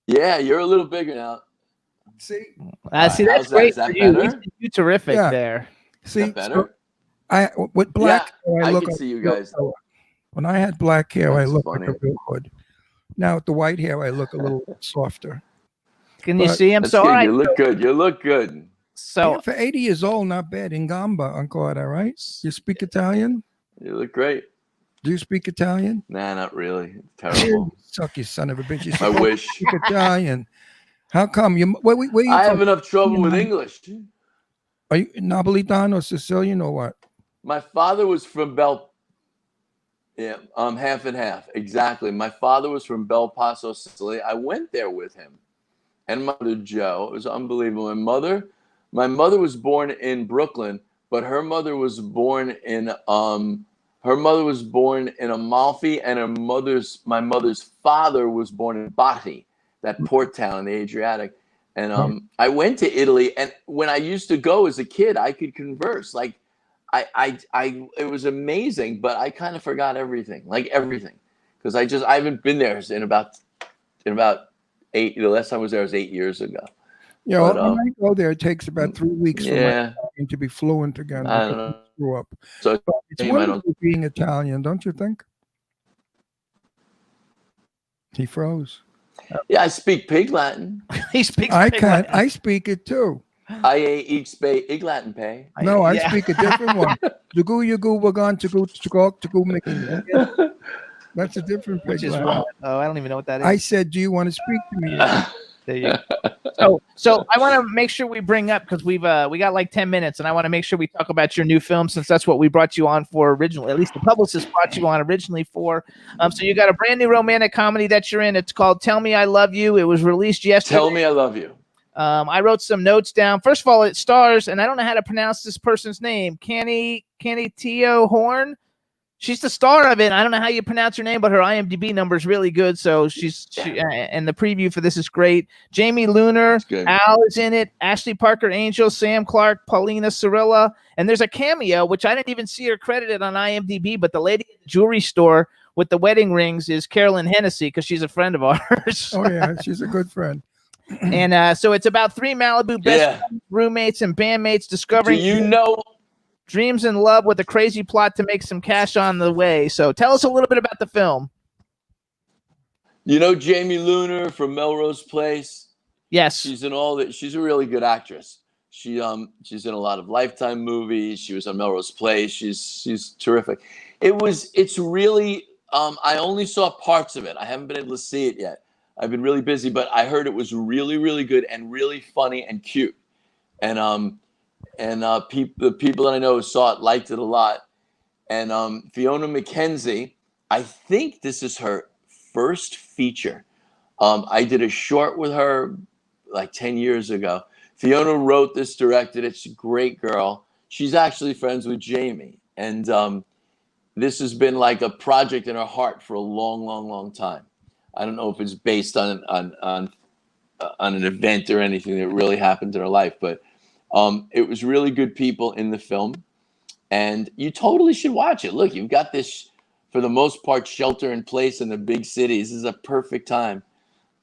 Yeah, you're a little bigger now. See, see, that's great for you. We see you terrific there. See, is that better? With black hair, I look can like see you guys. When I had black hair, I That's looked funny. like a real hood. Now with the white hair, I look a little softer. Can you see him? That's So good. all right. You look good. You look good. So Yeah, for 80 years old, not bad. In Gamba, ancora, right? You speak Italian? You look great. Do you speak Italian? Nah, not really. It's terrible. Suck, you son of a bitch. You I wish. speak Italian. How come? Where you I from? have enough trouble with English. Are you Napolitan or Sicilian or what? My father was from half and half. Exactly. My father was from Bel Paso, Sicily. I went there with him. And my mother, Joe. It was unbelievable. My mother was born in Brooklyn, but her mother was born in Amalfi, and my mother's father was born in Bati, that port town in the Adriatic. And I went to Italy, and when I used to go as a kid, I could converse. Like, it was amazing, but I kind of forgot everything, because I haven't been there in about 8. The last time I was there was 8 years ago. Yeah, when I go there, it takes about 3 weeks for my Italian to be fluent again. I don't know. Screw up. So But it's wonderful being Italian, don't you think? He froze. Yeah, I speak Pig Latin. He speaks. I Pig can't. Latin. I speak it too. Ig Latin pay. No, I speak a different one. Jugu wagan tugu Mickey. That's a different Pig Which is Latin. what? Oh, I don't even know what that is. I said, "Do you want to speak to me?" There you go. So I want to make sure we bring up, because we got like 10 minutes, and I want to make sure we talk about your new film, since that's what we brought you on for originally. At least the publicist brought you on originally for. So you got a brand new romantic comedy that you're in. It's called "Tell Me I Love You." It was released yesterday. Tell Me I Love You. I wrote some notes down. First of all, it stars, and I don't know how to pronounce this person's name, Canny Teo Horn. She's the star of it. I don't know how you pronounce her name, but her IMDb number is really good. So and the preview for this is great. Jamie Luner, Al is in it. Ashley Parker Angel, Sam Clark, Paulina Cirilla, and there's a cameo which I didn't even see her credited on IMDb. But the lady at the jewelry store with the wedding rings is Carolyn Hennessy, because she's a friend of ours. Oh yeah, she's a good friend. And so it's about 3 Malibu best friends, roommates, and bandmates discovering dreams and love with a crazy plot to make some cash on the way. So tell us a little bit about the film. You know Jamie Luner from Melrose Place? Yes. She's in all that. She's a really good actress. She's in a lot of Lifetime movies. She was on Melrose Place. She's terrific. It's really I only saw parts of it. I haven't been able to see it yet. I've been really busy, but I heard it was really, really good and really funny and cute. And the people that I know who saw it liked it a lot. And Fiona McKenzie, I think this is her first feature. I did a short with her like 10 years ago. Fiona wrote this, directed it. She's a great girl. She's actually friends with Jamie. And this has been like a project in her heart for a long, long, long time. I don't know if it's based on an event or anything that really happened in her life, but it was really good people in the film, and you totally should watch it. Look, you've got this, for the most part, shelter in place in the big cities. This is a perfect time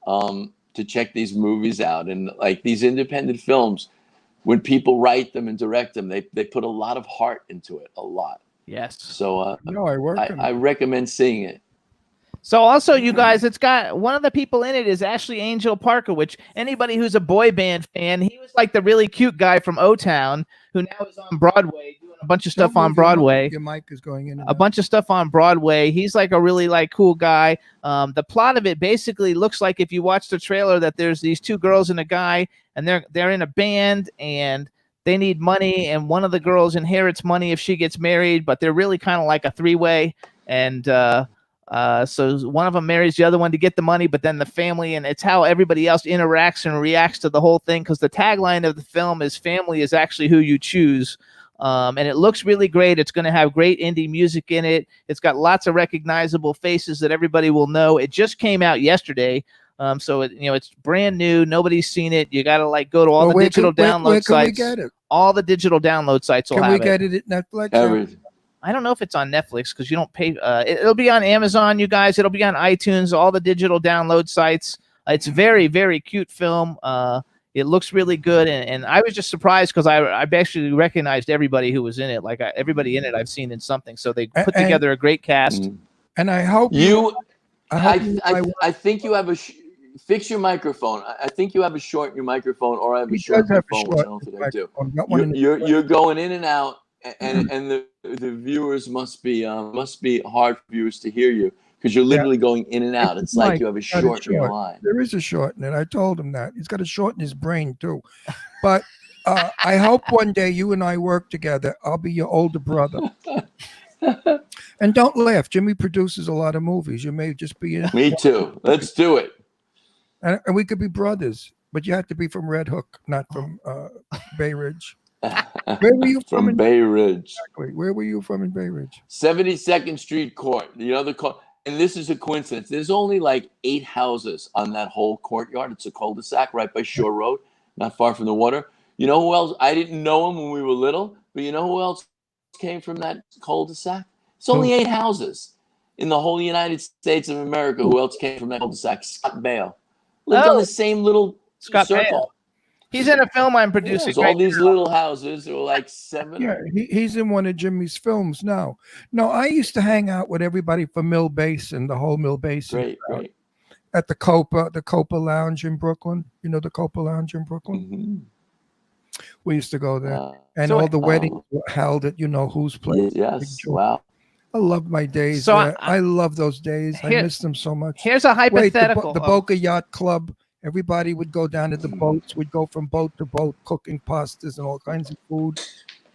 to check these movies out. And like these independent films, when people write them and direct them, they put a lot of heart into it, a lot. Yes. So I recommend seeing it. So also, you guys, it's got one of the people in it is Ashley Angel Parker, which anybody who's a boy band fan, he was like the really cute guy from O-Town who now is on Broadway doing a bunch of stuff on Broadway. Your mic is going in. A bunch of stuff on Broadway. He's like a really like cool guy. The plot of it basically looks like, if you watch the trailer, that there's these 2 girls and a guy, and they're in a band, and they need money, and one of the girls inherits money if she gets married, but they're really kind of like a 3-way, and so one of them marries the other one to get the money, but then the family, and it's how everybody else interacts and reacts to the whole thing, because the tagline of the film is "Family is actually who you choose." And it looks really great. It's going to have great indie music in it. It's got lots of recognizable faces that everybody will know. It just came out yesterday. So it's brand new. Nobody's seen it. You got to like go to all the digital download sites. Where can we get it? All the digital download sites will have it. Can we get it at Netflix? Everything. I don't know if it's on Netflix, because you don't pay. It'll be on Amazon, you guys. It'll be on iTunes, all the digital download sites. It's very, very cute film. It looks really good, and I was just surprised because I actually recognized everybody who was in it. Like everybody in it, I've seen in something. So they put together a great cast. And I hope I think you have a. Fix your microphone. I think you have a short in your microphone, or I have a short in your phone, which I don't think I do. You're going in and out. And the viewers must be hard for viewers to hear you, because you're literally going in and out. It's like you have a short in your line. There is a short in it. I told him that. He's got a short in his brain too. But I hope one day you and I work together. I'll be your older brother. And don't laugh. Jimmy produces a lot of movies. You may just be in. Me too. Let's do it. And we could be brothers, but you have to be from Red Hook, not from Bay Ridge. Where were you from Bay Ridge? Exactly. Where were you from in Bay Ridge? 72nd Street Court. The other court. and this is a coincidence. There's only like 8 houses on that whole courtyard. It's a cul-de-sac right by Shore Road, not far from the water. You know who else? I didn't know him when we were little, but you know who else came from that cul-de-sac? It's only 8 houses in the whole United States of America. Who else came from that cul-de-sac? Scott Baio lived on the same little Scott circle. Baio. He's in a film I'm Yeah, producing. it's all these little houses. There were like 7. Yeah, he's in one of Jimmy's films now. No, I used to hang out with everybody from Mill Basin, the whole Mill Basin. Great. At the Copa Lounge in Brooklyn. You know the Copa Lounge in Brooklyn? Mm-hmm. We used to go there. And So- all the weddings were held at, whose place. Yes. Wow. I love my days. So there. I love those days. I miss them so much. Here's a hypothetical. The Boca Yacht Club. Everybody would go down to the boats. We'd go from boat to boat, cooking pastas and all kinds of food.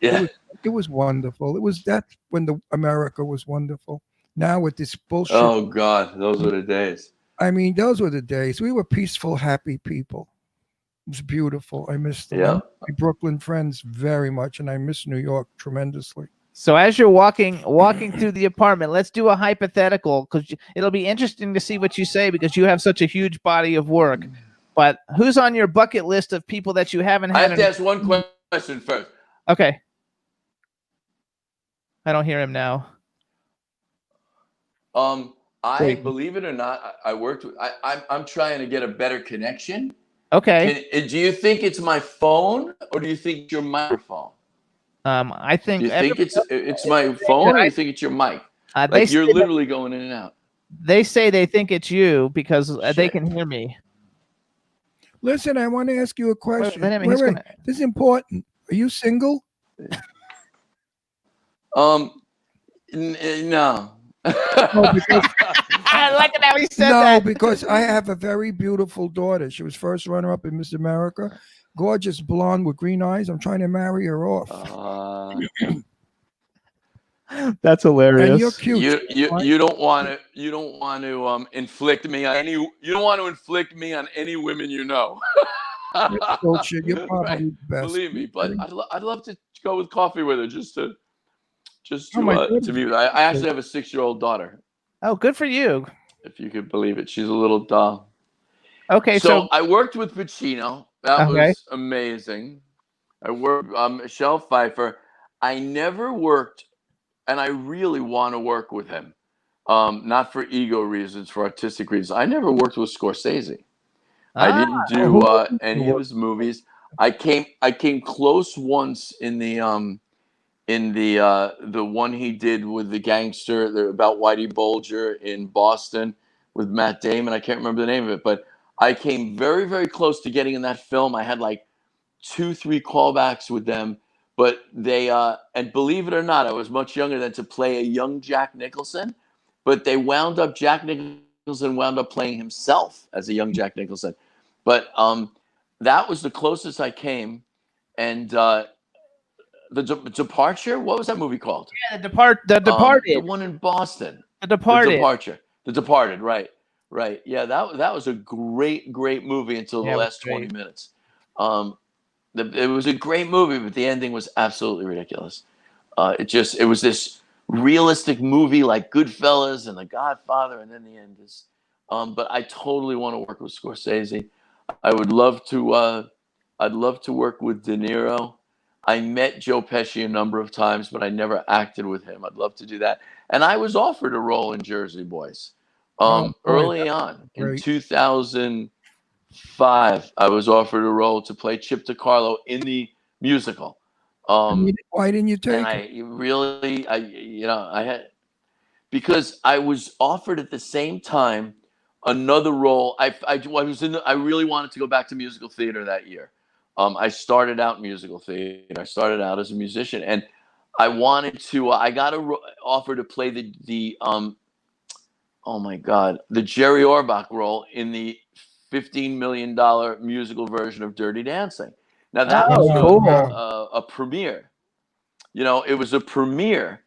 Yeah. It was wonderful. That's when America was wonderful. Now with this bullshit. Oh God, those were the days. I mean, those were the days. We were peaceful, happy people. It was beautiful. I miss them. Yeah. I miss my Brooklyn friends very much, and I miss New York tremendously. So as you're walking through the apartment, let's do a hypothetical because it'll be interesting to see what you say because you have such a huge body of work. But who's on your bucket list of people that you haven't had? I have to ask one question first. Okay. I don't hear him now. Believe it or not, I worked with. I'm trying to get a better connection. Okay. Do you think it's my phone or do you think it's your microphone? I think. Do you think it's my phone or do you think it's your mic? Like you're literally going in and out. They say they think it's you because they can hear me. Listen, I want to ask you a question. Wait, this is important. Are you single? No. No, because, I like it how he said that. because I have a very beautiful daughter. She was first runner-up in Miss America. Gorgeous blonde with green eyes. I'm trying to marry her off. That's hilarious. And you're cute. You don't want to inflict me on any. You don't want to inflict me on any women you know. That's bullshit. You're probably the best. Believe me, but I'd love to go with coffee with her just to meet. I actually have a 6-year-old daughter. Oh, good for you. If you could believe it, she's a little doll. Okay, so I worked with Pacino. That Okay. was amazing. I worked Michelle Pfeiffer. I never worked, and I really want to work with him. Not for ego reasons, for artistic reasons. I never worked with Scorsese. I didn't do any of his movies. I came close once in the one he did with the gangster about Whitey Bulger in Boston with Matt Damon. I can't remember the name of it, but I came very, very close to getting in that film. I had like 2-3 callbacks with them, but they and believe it or not, I was much younger than to play a young Jack Nicholson, but Jack Nicholson wound up playing himself as a young Jack Nicholson. But that was the closest I came. And The Departure? What was that movie called? Yeah, The Departed. The one in Boston. The Departed. The Departure. The Departed, right. Yeah, that was a great movie until the last 20 minutes. It was a great movie, but the ending was absolutely ridiculous. It was this realistic movie like Goodfellas and The Godfather, and then the end is. But I totally want to work with Scorsese. I would love to. I'd love to work with De Niro. I met Joe Pesci a number of times, but I never acted with him. I'd love to do that. And I was offered a role in Jersey Boys early on in 2005. I was offered a role to play Chip DiCarlo in the musical. Why didn't you take it? Because I was offered at the same time another role. I really wanted to go back to musical theater that year. I started out in musical theater. I started out as a musician, and I wanted to. I got an offer to play the Jerry Orbach role in the $15 million musical version of Dirty Dancing. Now that was a premiere. It was a premiere,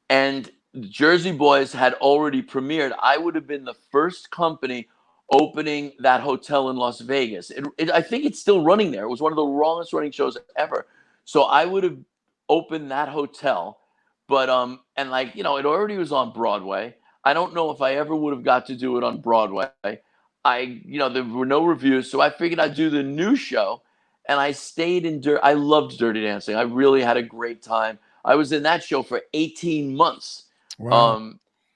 and Jersey Boys had already premiered. I would have been the first company opening that hotel in Las Vegas. I think it's still running there. It was one of the longest running shows ever. So I would have opened that hotel, but it already was on Broadway. I don't know if I ever would have got to do it on Broadway. There were no reviews, so I figured I'd do the new show, and I stayed in I loved Dirty Dancing. I really had a great time. I was in that show for 18 months. Wow.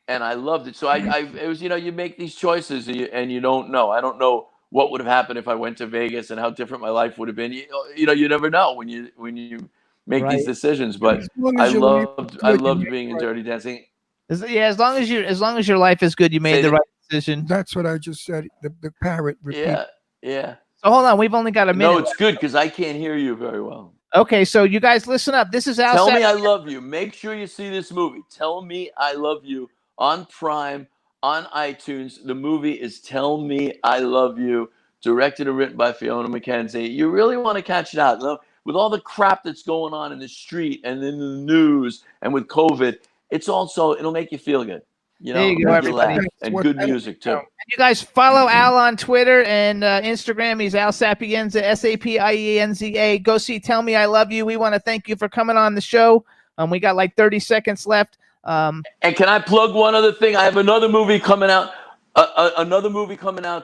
And I loved it. So it was, you make these choices and you don't know. I don't know what would have happened if I went to Vegas and how different my life would have been. You never know when you make these decisions. But As long I as your life is loved good, you make being in right. Dirty Dancing. As long as your life is good, you made Say the that- right decision. That's what I just said. The parrot repeat. Yeah. So hold on, we've only got a minute. No, it's good because I can't hear you very well. Okay, so you guys listen up. This is Al. Tell Me I Love You. Make sure you see this movie. Tell Me I Love You on Prime, on iTunes. The movie is Tell Me I Love You, directed and written by Fiona McKenzie. You really want to catch it out. With all the crap that's going on in the street and in the news and with COVID, it'll make you feel good. There you go, make you everybody. laugh. And good music too. You guys follow Al on Twitter and Instagram. He's Al Sapienza, Sapienza. Go see Tell Me I Love You. We want to thank you for coming on the show. We got like 30 seconds left. And can I plug one other thing? I have another movie coming out.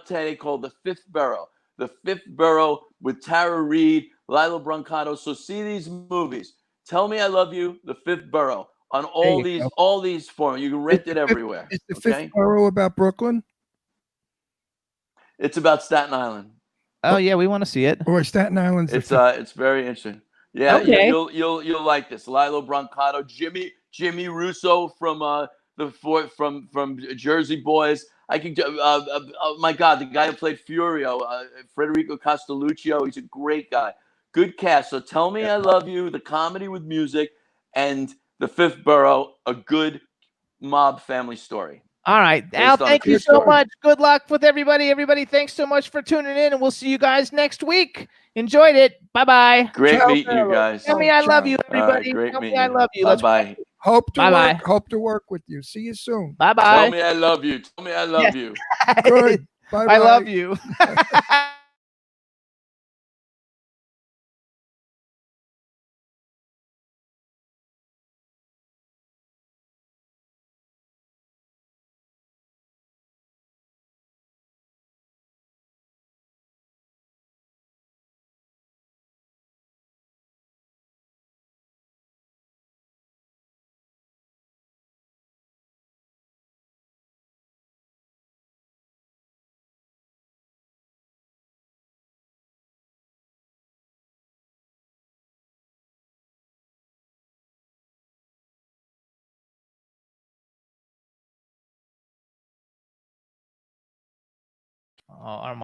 Today called The Fifth Borough. The Fifth Borough with Tara Reid, Lilo Brancato. So see these movies. Tell Me I Love You, The Fifth Borough. On all these forms. You can rent it everywhere. Is the Fifth Borough about Brooklyn? It's about Staten Island. Oh yeah, we want to see it. Or Staten Island's it's very interesting. Yeah, okay. You'll like this. Lilo Brancato, Jimmy Russo from Jersey Boys. I can oh my God, the guy who played Furio, Federico Castelluccio. He's a great guy. Good cast. So Tell Me I Love You, the comedy with music, and The Fifth Borough, a good mob family story. All right, Al, thank you so much. Good luck with everybody. Everybody, thanks so much for tuning in, and we'll see you guys next week. Enjoyed it. Bye-bye. Great meeting you guys. Tell me I love you, everybody. Great Tell me meeting I love you. Bye-bye. Hope to work with you. See you soon. Bye-bye. Tell me I love you. Tell me I love you. Good. Bye-bye. I love you. Our